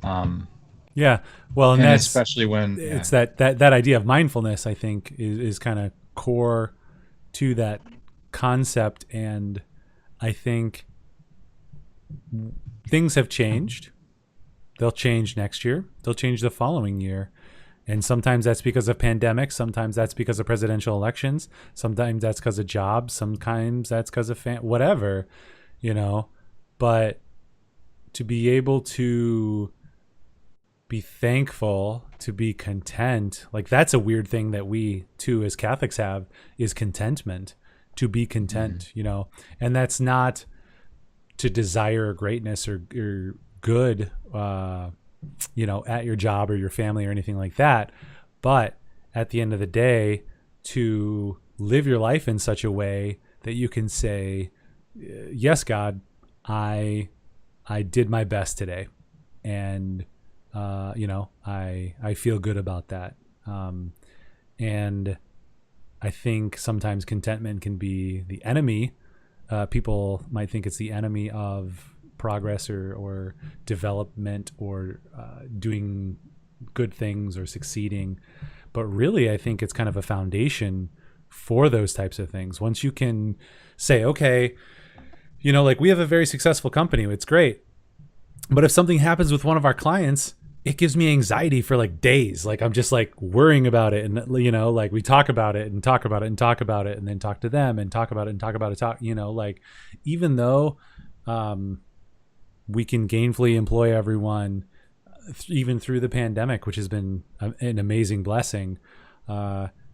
Um, Yeah. Well, and and that's especially when, yeah. it's that idea of mindfulness, I think, is kind of core to that concept. And I think things have changed. They'll change next year. They'll change the following year. And sometimes that's because of pandemics. Sometimes that's because of presidential elections. Sometimes that's because of jobs. Sometimes that's because of whatever, you know. But to be able to be thankful, to be content, like that's a weird thing that we too as Catholics have is contentment, to be Mhm. content, And that's not to desire greatness or good, at your job or your family or anything like that. But at the end of the day, to live your life in such a way that you can say, yes, God, I I did my best today, and I feel good about that. And I think sometimes contentment can be the enemy. People might think it's the enemy of progress or development or doing good things or succeeding. But really, I think it's kind of a foundation for those types of things. Once you can say, okay, like we have a very successful company, it's great. But if something happens with one of our clients, it gives me anxiety for like days. Like I'm just like worrying about it. And, like we talk about it and talk about it and talk about it and then talk to them and talk about it and talk about it. Like even though we can gainfully employ everyone, even through the pandemic, which has been an amazing blessing,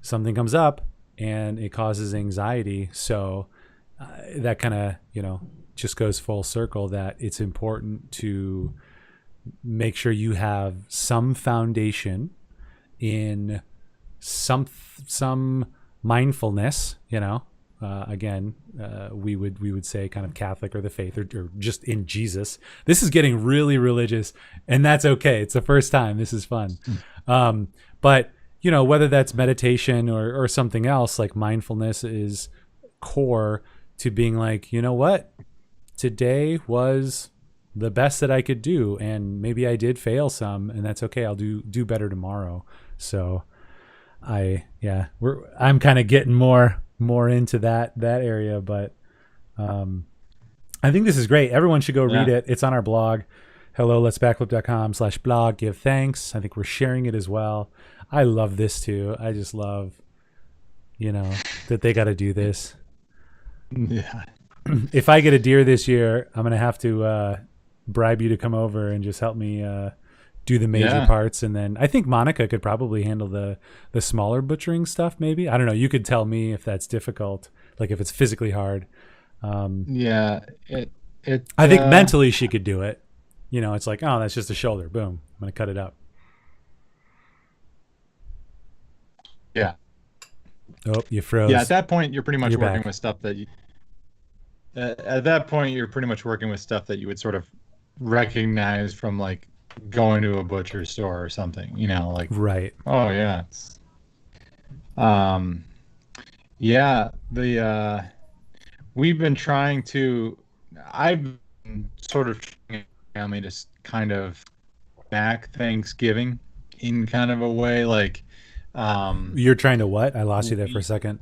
something comes up and it causes anxiety. So that kind of, just goes full circle that it's important to make sure you have some foundation in some mindfulness. Again, we would say kind of Catholic or the faith or just in Jesus. This is getting really religious, and that's okay. It's the first time. This is fun. But whether that's meditation or something else, like mindfulness is core to being like, what, today was the best that I could do, and maybe I did fail some, and that's okay. I'll do better tomorrow. So I'm kind of getting more into that area, but I think this is great. Everyone should go read Yeah. it. It's on our blog, helloletsbackflip.com/blog. Give thanks. I think we're sharing it as well. I love this too. I just love, that they got to do this. Yeah. If I get a deer this year, I'm gonna have to bribe you to come over and just help me do the major Yeah. parts, and then I think Monica could probably handle the smaller butchering stuff. Maybe, I don't know. You could tell me if that's difficult, like if it's physically hard. Yeah. It, I think mentally she could do it. It's like, oh, that's just a shoulder. Boom, I'm gonna cut it up. yeah. Oh, you Yeah. At froze. that point, you're pretty much You're working back. with stuff that at that point, you're pretty much working with stuff that you would sort of recognize from like going to a butcher store or something, like, Right. oh yeah, um, yeah, we've been trying to, I've been sort of trying to get my family to kind of back Thanksgiving in kind of a way, like, um, You're trying to what? I lost you there for a we second.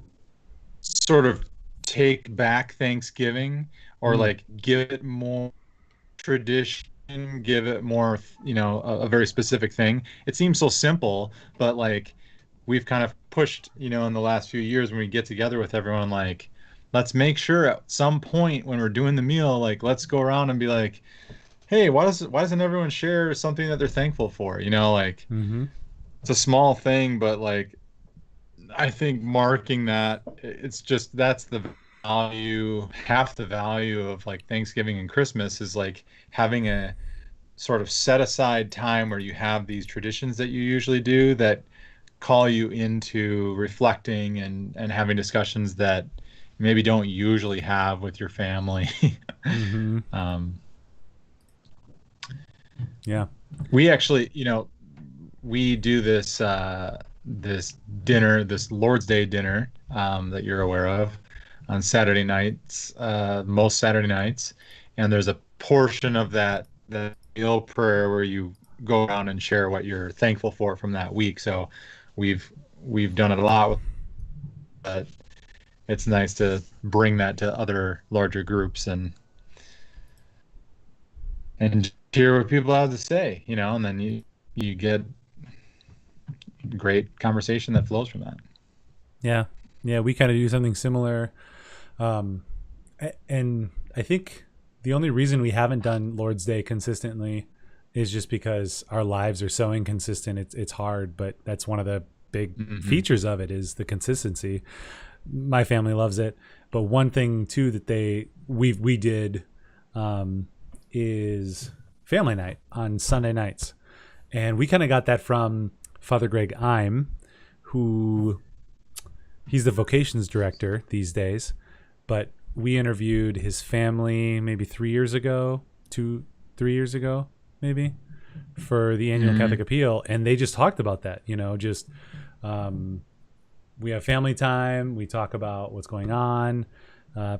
sort of take back Thanksgiving or Mm. like give it more tradition, give it more, a very specific thing. It seems so simple, but like we've kind of pushed, in the last few years when we get together with everyone, like, let's make sure at some point when we're doing the meal, like let's go around and be like, hey, why doesn't everyone share something that they're thankful for? Like Mm-hmm. it's a small thing, but like I think marking that, it's just that's the value, half the value of like Thanksgiving and Christmas is like having a sort of set aside time where you have these traditions that you usually do that call you into reflecting and having discussions that maybe don't usually have with your family. Mm-hmm. um, Yeah. we actually, we do this dinner, this Lord's Day dinner that you're aware of on Saturday nights, most Saturday nights, and there's a portion of that meal prayer where you go around and share what you're thankful for from that week. So we've we've done it a lot with that. It's nice to bring that to other larger groups and hear what people have to say, and then you get great conversation that flows from that. Yeah. Yeah. We kind of do something similar. Um, and I think the only reason we haven't done Lord's Day consistently is just because our lives are so inconsistent. It's hard, but that's one of the big Hmm. features of it is the consistency. My family loves it, but one thing too that we did um, is family night on Sunday nights, and we kind of got that from Father Greg Im, who he's the vocations director these days, but we interviewed his family maybe 3 years ago, 3 years ago, maybe, for the annual Catholic Hmm. Appeal, and they just talked about that. Just um, we have family time, we talk about what's going on,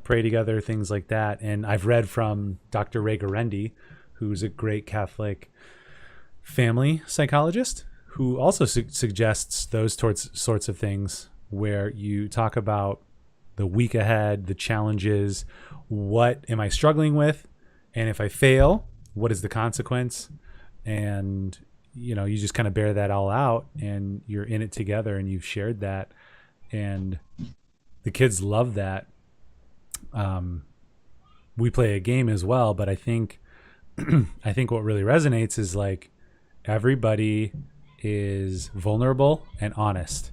pray together, things like that. And I've read from Dr. Ray Garendi, who's a great Catholic family psychologist, who also suggests those sorts of things where you talk about the week ahead, the challenges, what am I struggling with, and if I fail, what is the consequence? And you just kind of bear that all out, and you're in it together, and you've shared that, and the kids love that. Um, we play a game as well, but I think I think what really resonates is like everybody is vulnerable and honest,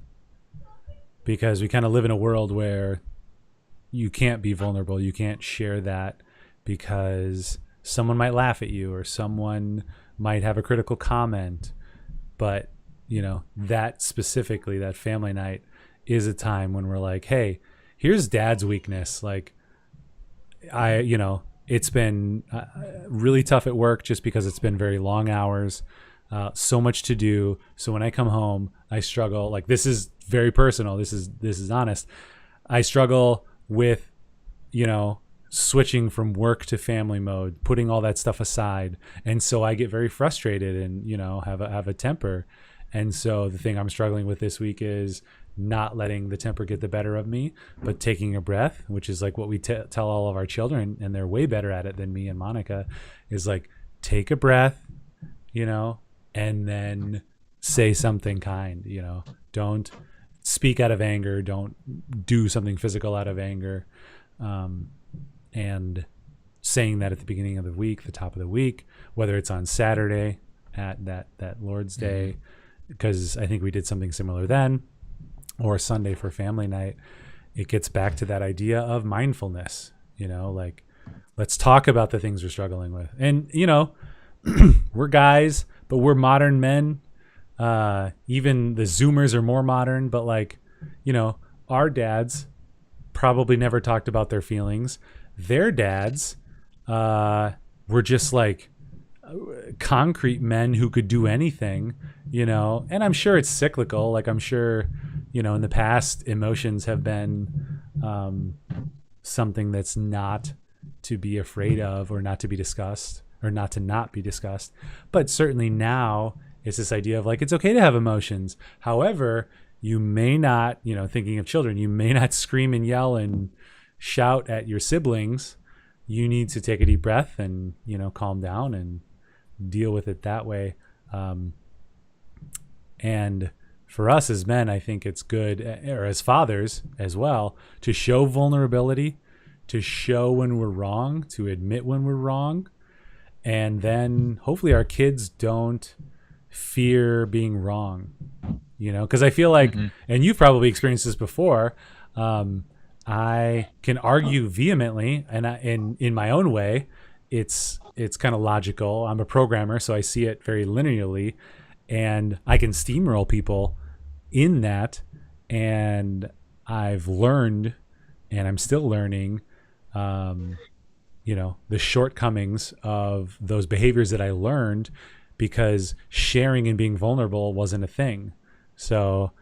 because we kind of live in a world where you can't be vulnerable. You can't share that because someone might laugh at you or someone might have a critical comment. But, that specifically, that family night is a time when we're like, hey, here's dad's weakness. Like, it's been really tough at work just because it's been very long hours, so much to do. So when I come home, I struggle. Like, this is very personal. This is honest. I struggle with, switching from work to family mode, putting all that stuff aside. And so I get very frustrated and, have a temper. And so the thing I'm struggling with this week is not letting the temper get the better of me, but taking a breath, which is like what we tell all of our children, and they're way better at it than me and Monica, is like, take a breath, and then say something kind. Don't speak out of anger, don't do something physical out of anger. And saying that at the beginning of the week, the top of the week, whether it's on Saturday at that Lord's Day, because I think we did something similar then, or Sunday for family night, it gets back to that idea of mindfulness, like, let's talk about the things we're struggling with. And, we're guys, but we're modern men. Even the Zoomers are more modern, but like, our dads probably never talked about their feelings. Their dads were just like concrete men who could do anything, and I'm sure it's cyclical. Like, I'm sure, in the past, emotions have been something that's not to be afraid of, or not to be discussed, or not be discussed. But certainly now it's this idea of like, it's okay to have emotions. However, you may not, thinking of children, you may not scream and yell and shout at your siblings. You need to take a deep breath and, calm down and deal with it that way. And for us as men, I think it's good, or as fathers as well, to show vulnerability, to show when we're wrong, to admit when we're wrong. And then hopefully our kids don't fear being wrong, because I feel like, and you've probably experienced this before, I can argue vehemently, and in my own way, it's kind of logical. I'm a programmer, so I see it very linearly, and I can steamroll people in that. And I've learned, and I'm still learning, the shortcomings of those behaviors that I learned because sharing and being vulnerable wasn't a thing. So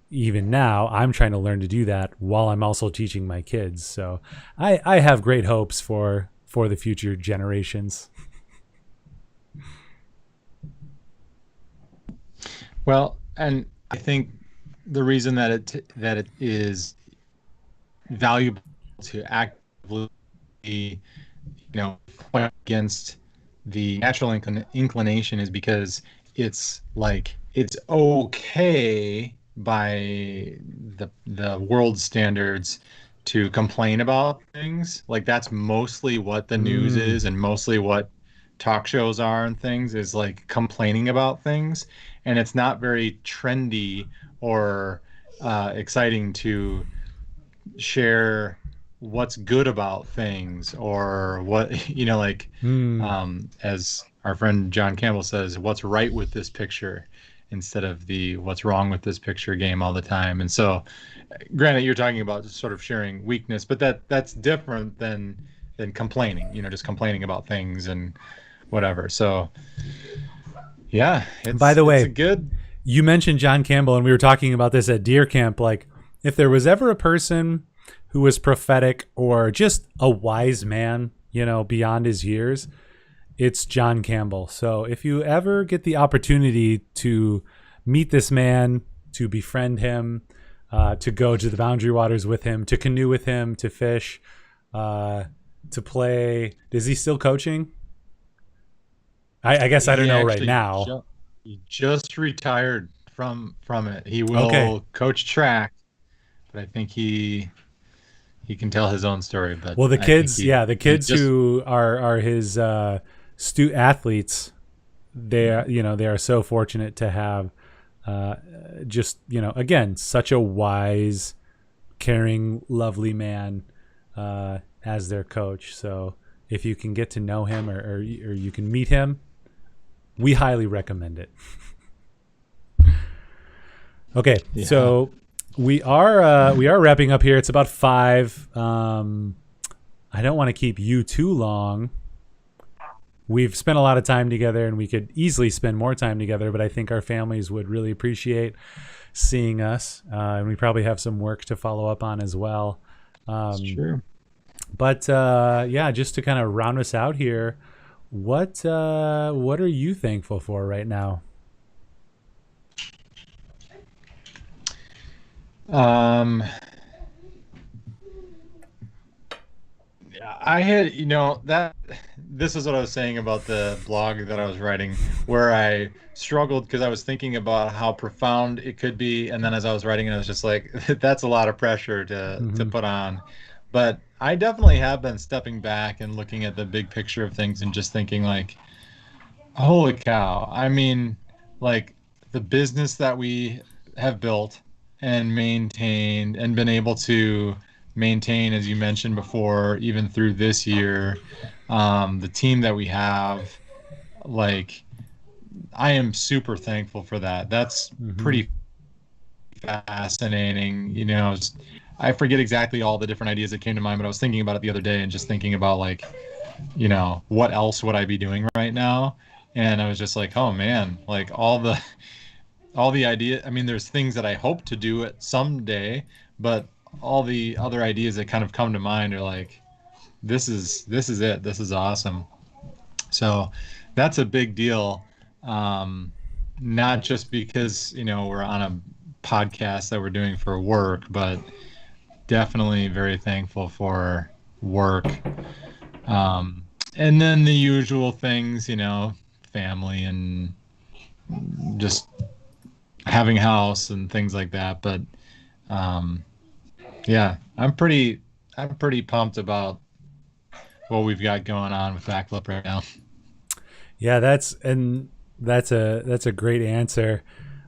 even now I'm trying to learn to do that while I'm also teaching my kids. So I have great hopes for the future generations. Well, and I think the reason that it is valuable to actively, fight against the natural inclination is because it's like it's okay by the world standards to complain about things. Like that's mostly what the news is, and mostly what talk shows are and things, is like complaining about things. And it's not very trendy or exciting to share what's good about things, or what, as our friend John Campbell says, what's right with this picture, instead of the what's wrong with this picture game all the time. And so granted, you're talking about just sort of sharing weakness, but that's different than complaining, just complaining about things and whatever. So yeah, By the way, it's a good. You mentioned John Campbell, and we were talking about this at deer camp. Like, if there was ever a person who was prophetic or just a wise man, beyond his years, it's John Campbell. So if you ever get the opportunity to meet this man, to befriend him, to go to the Boundary Waters with him, to canoe with him, to fish, to play. Is he still coaching? I guess I don't know right now. He just retired from it. He will coach track, but I think he can tell his own story. But well, the kids who are his athletes, they are so fortunate to have again, such a wise, caring, lovely man as their coach. So if you can get to know him or you can meet him, we highly recommend it. Okay, yeah. So we are wrapping up here. It's about 5. I don't want to keep you too long. We've spent a lot of time together, and we could easily spend more time together, but I think our families would really appreciate seeing us, and we probably have some work to follow up on as well. That's true. But just to kind of round us out here, what are you thankful for right now? I had, this is what I was saying about the blog that I was writing, where I struggled because I was thinking about how profound it could be. And then as I was writing it, I was just like, that's a lot of pressure to put on. But I definitely have been stepping back and looking at the big picture of things and just thinking like, holy cow. I mean, like the business that we have built and maintained and been able to maintain, as you mentioned before, even through this year, the team that we have, like, I am super thankful for that. That's pretty fascinating. I forget exactly all the different ideas that came to mind, but I was thinking about it the other day and just thinking about like, what else would I be doing right now? And I was just like, oh man, like all the idea. I mean, there's things that I hope to do it someday, but all the other ideas that kind of come to mind are like, this is it. This is awesome. So that's a big deal. Not just because, we're on a podcast that we're doing for work, but definitely very thankful for work. And then the usual things, family and just having a house and things like that. But um, yeah, I'm pretty pumped about what we've got going on with Backflip right now. Yeah, that's a great answer.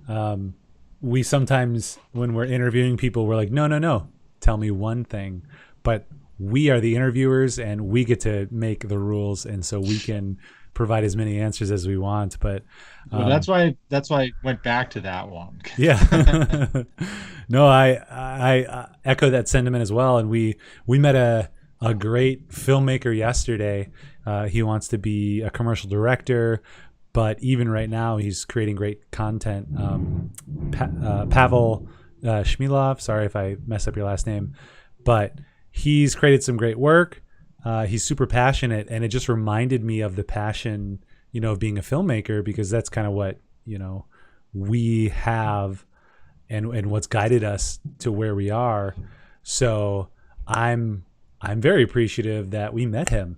Um, we sometimes, when we're interviewing people, we're like, no, no, no, tell me one thing. But we are the interviewers, and we get to make the rules, and so we can provide as many answers as we want. But Well, um, that's why I went back to that one. yeah, no, I echo that sentiment as well. And we met a great filmmaker yesterday. He wants to be a commercial director, but even right now he's creating great content. Pavel Shmilov. Sorry if I mess up your last name, but he's created some great work. He's super passionate, and it just reminded me of the passion, of being a filmmaker, because that's kind of what we have, and what's guided us to where we are. So I'm very appreciative that we met him,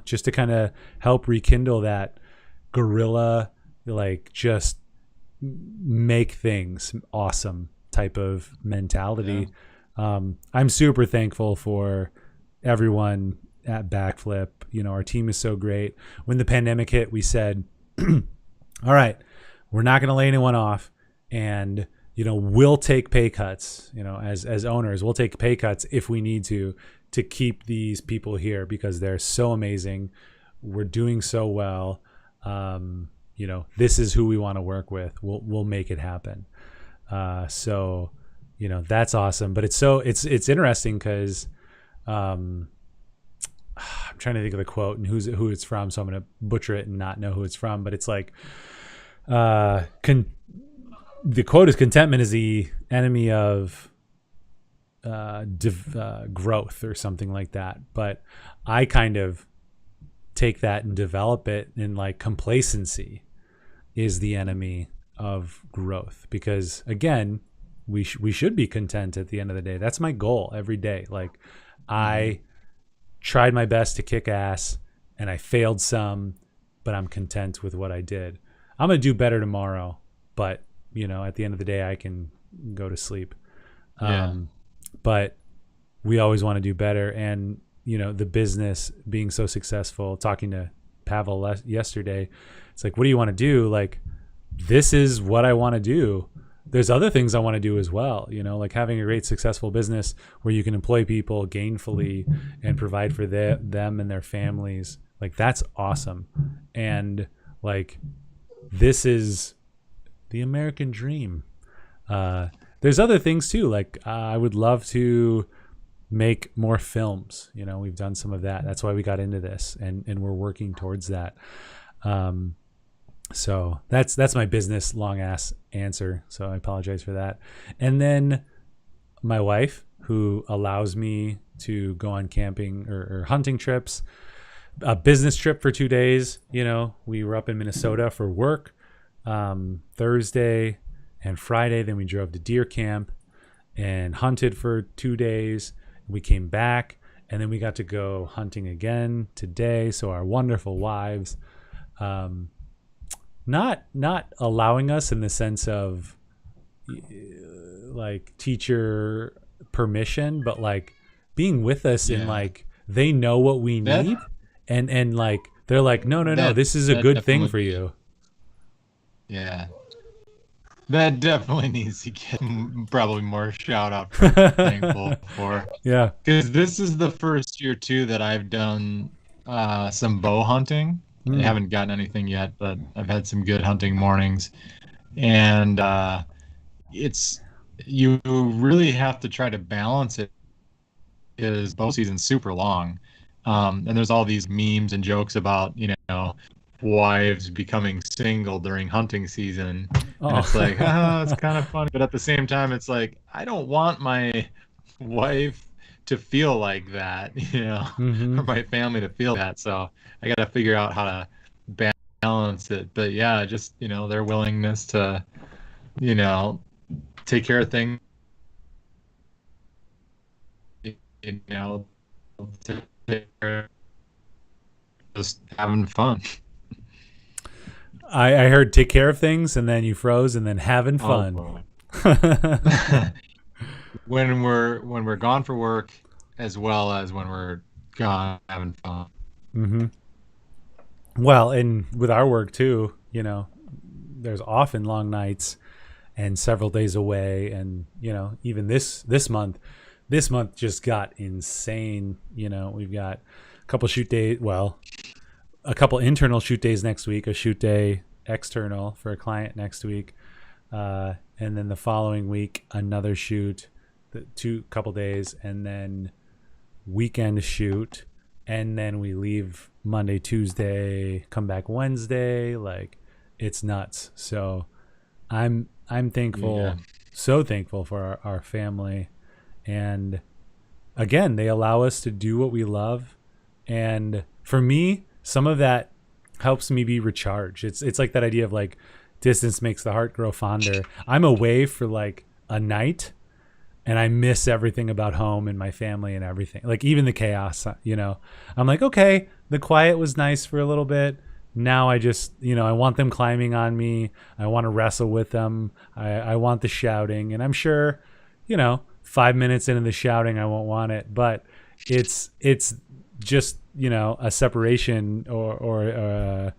just to kind of help rekindle that guerrilla, like, just make things awesome type of Yeah. mentality. I'm super thankful for everyone at Backflip. Our team is so great. When the pandemic hit, we said, all right, we're not going to lay anyone off, and we'll take pay cuts. As owners, we'll take pay cuts if we need to keep these people here, because they're so amazing. We're doing so well. This is who we want to work with. We'll make it happen. So that's awesome. But it's interesting because um, I'm trying to think of the quote and who it's from, so I'm going to butcher it and not know who it's from. But it's like, uh, con- the quote is, "Contentment is the enemy of growth," or something like that. But I kind of take that and develop it in, like, complacency is the enemy of growth, because again, we should be content at the end of the day. That's my goal every day. Like, Hmm. I tried my best to kick ass, and I failed some, but I'm content with what I did. I'm going to do better tomorrow, but at the end of the day, I can go to sleep. Yeah. Um, but we always want to do better. And the business being so successful, talking to Pavel yesterday, it's like, what do you want to do? Like, this is what I want to do. There's other things I want to do as well, like having a great successful business where you can employ people gainfully and provide for them and their families. Like, that's awesome. And, like, this is the American dream. uh, there's other things too, like, I would love to make more films. We've done some of that. That's why we got into this, and we're working towards that. um, so that's my business long ass answer, so I apologize for that. And then my wife, who allows me to go on camping or hunting trips, a business trip for 2 days. We were up in Minnesota for work, Thursday and Friday. Then we drove to deer camp and hunted for 2 days. We came back, and then we got to go hunting again today. So our wonderful wives, um, not allowing us in the sense of, like, teacher permission, but like being with us in, Yeah. like, they know what we That need, and like, they're like, no, no, no, that this is a that good thing for definitely you. yeah. That definitely needs to get probably more shout out for thankful for. Yeah. Because this is the first year too that I've done some bow hunting. I Mm. haven't gotten anything yet, but I've had some good hunting mornings. And it's you really have to try to balance it because bow season's super long. And there's all these memes and jokes about, wives becoming single during hunting season. And Oh. it's like, ah, it's kind of funny. But at the same time, it's like, I don't want my wife to feel like that, Mm-hmm. or my family to feel that. So I got to figure out how to balance it. But yeah, just, their willingness to, you know, take care of things, you know, to take care of just having fun. I heard take care of things, and then you froze, and then having Oh fun. boy. When we're gone for work, as well as when we're gone having fun. hmm Well, and with our work too, there's often long nights and several days away, and even this month just got insane. We've got a couple shoot days. Well, a couple internal shoot days next week, a shoot day external for a client next week, and then the following week another shoot, couple days, and then weekend shoot, and then we leave Monday, Tuesday, come back Wednesday. Like, it's nuts. So I'm thankful, Yeah. so thankful for our family, and again, they allow us to do what we love, and for me, some of that helps me be recharged. It's like that idea of like distance makes the heart grow fonder. I'm away for like a night, and I miss everything about home and my family and everything. Like even the chaos, I'm like, okay, the quiet was nice for a little bit. Now I just, I want them climbing on me. I want to wrestle with them. I want the shouting, and I'm sure, 5 minutes into the shouting, I won't want it, but it's just, a separation or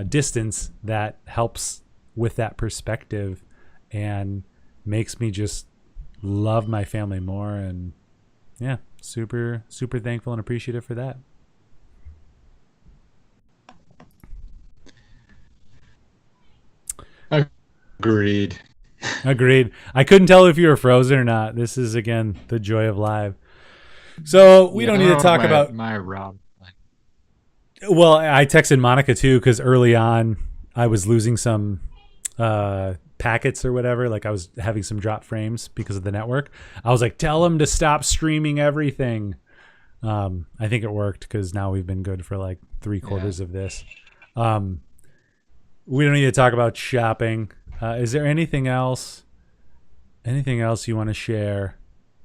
distance that helps with that perspective and makes me just love my family more. And yeah, super, super thankful and appreciative for that. Agreed. Agreed. I couldn't tell if you were frozen or not. This is, again, the joy of live. So we don't need to talk about my Rob. Well, I texted Monica too, because early on I was losing some packets or whatever. Like I was having some drop frames because of the network. I was like, tell them to stop streaming everything. I think it worked, because now we've been good for like 3/4 of this. We don't need to talk about shopping. Is there anything else you want to share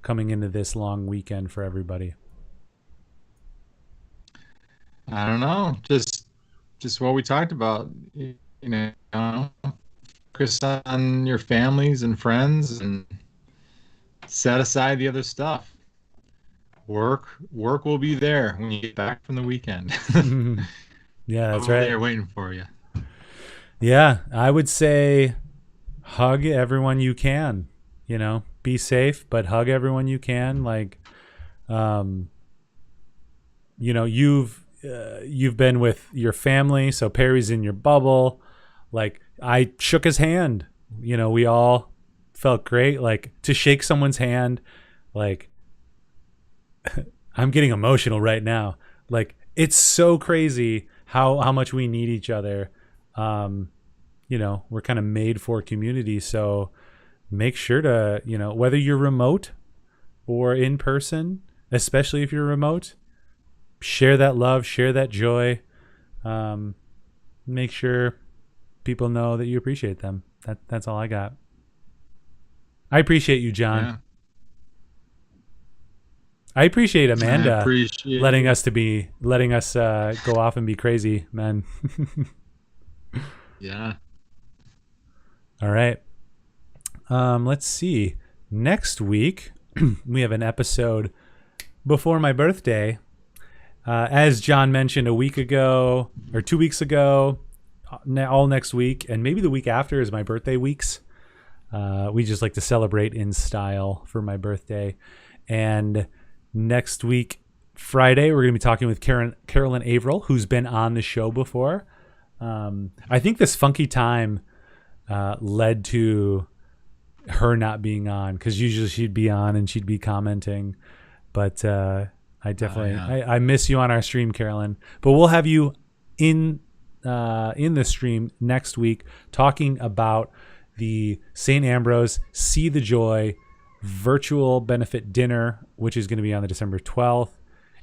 coming into this long weekend for everybody? I don't know. Just what we talked about. Focus on your families and friends, and set aside the other stuff. Work will be there when you get back from the weekend. Yeah, that's Over right. there waiting for you. Yeah, I would say hug everyone you can. Be safe, but hug everyone you can. Like, you've been with your family, so Perry's in your bubble. Like, I shook his hand. We all felt great. Like, to shake someone's hand, like, I'm getting emotional right now. Like, it's so crazy how much we need each other. We're kind of made for community, so make sure to, whether you're remote or in person, especially if you're remote, share that love, share that joy. Make sure people know that you appreciate them. That's all I got. I appreciate you, John. Yeah. I appreciate Amanda I appreciate letting us go off and be crazy, man. Yeah. All right. Let's see. Next week, we have an episode before my birthday. As John mentioned a week ago or 2 weeks ago, all next week, and maybe the week after is my birthday weeks. We just like to celebrate in style for my birthday. And next week, Friday, we're going to be talking with Carolyn Averill, who's been on the show before. I think this funky time led to her not being on, because usually she'd be on and she'd be commenting. But I definitely I miss you on our stream, Carolyn. But we'll have you in the stream next week talking about the St. Ambrose See the Joy virtual benefit dinner, which is going to be on the December 12th.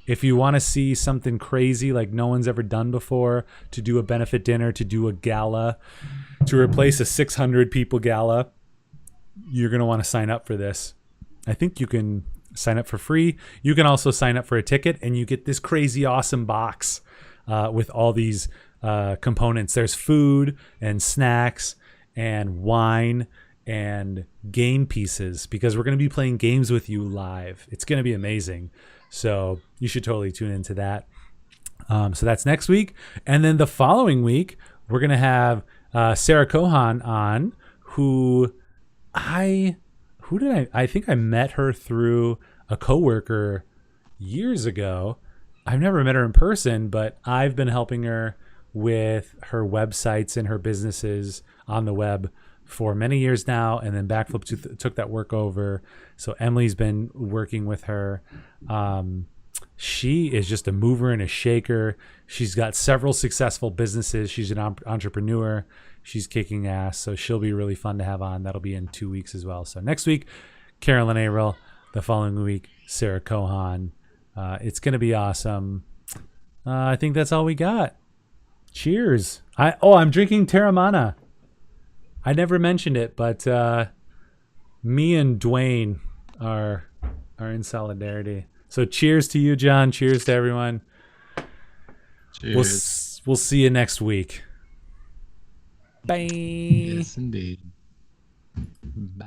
If you want to see something crazy like no one's ever done before, to do a benefit dinner, to do a gala, to replace a 600 people gala, you're going to want to sign up for this. I think you can sign up for free. You can also sign up for a ticket, and you get this crazy awesome box with all these components. There's food and snacks and wine and game pieces, because we're going to be playing games with you live. It's going to be amazing. So you should totally tune into that. So that's next week. And then the following week, we're going to have Sarah Kohan on, I think I met her through a coworker years ago. I've never met her in person, but I've been helping her with her websites and her businesses on the web for many years now. And then Backflip took that work over. So Emily's been working with her. She is just a mover and a shaker. She's got several successful businesses. She's an entrepreneur. She's kicking ass. So she'll be really fun to have on. That'll be in 2 weeks as well. So next week, Carolyn Averill. The following week, Sarah Kohan. It's going to be awesome. I think that's all we got. Cheers. I'm drinking Terramana. I never mentioned it, but me and Dwayne are in solidarity. So cheers to you, John. Cheers to everyone. Cheers. We'll see you next week. Bye. Yes, indeed. Bye.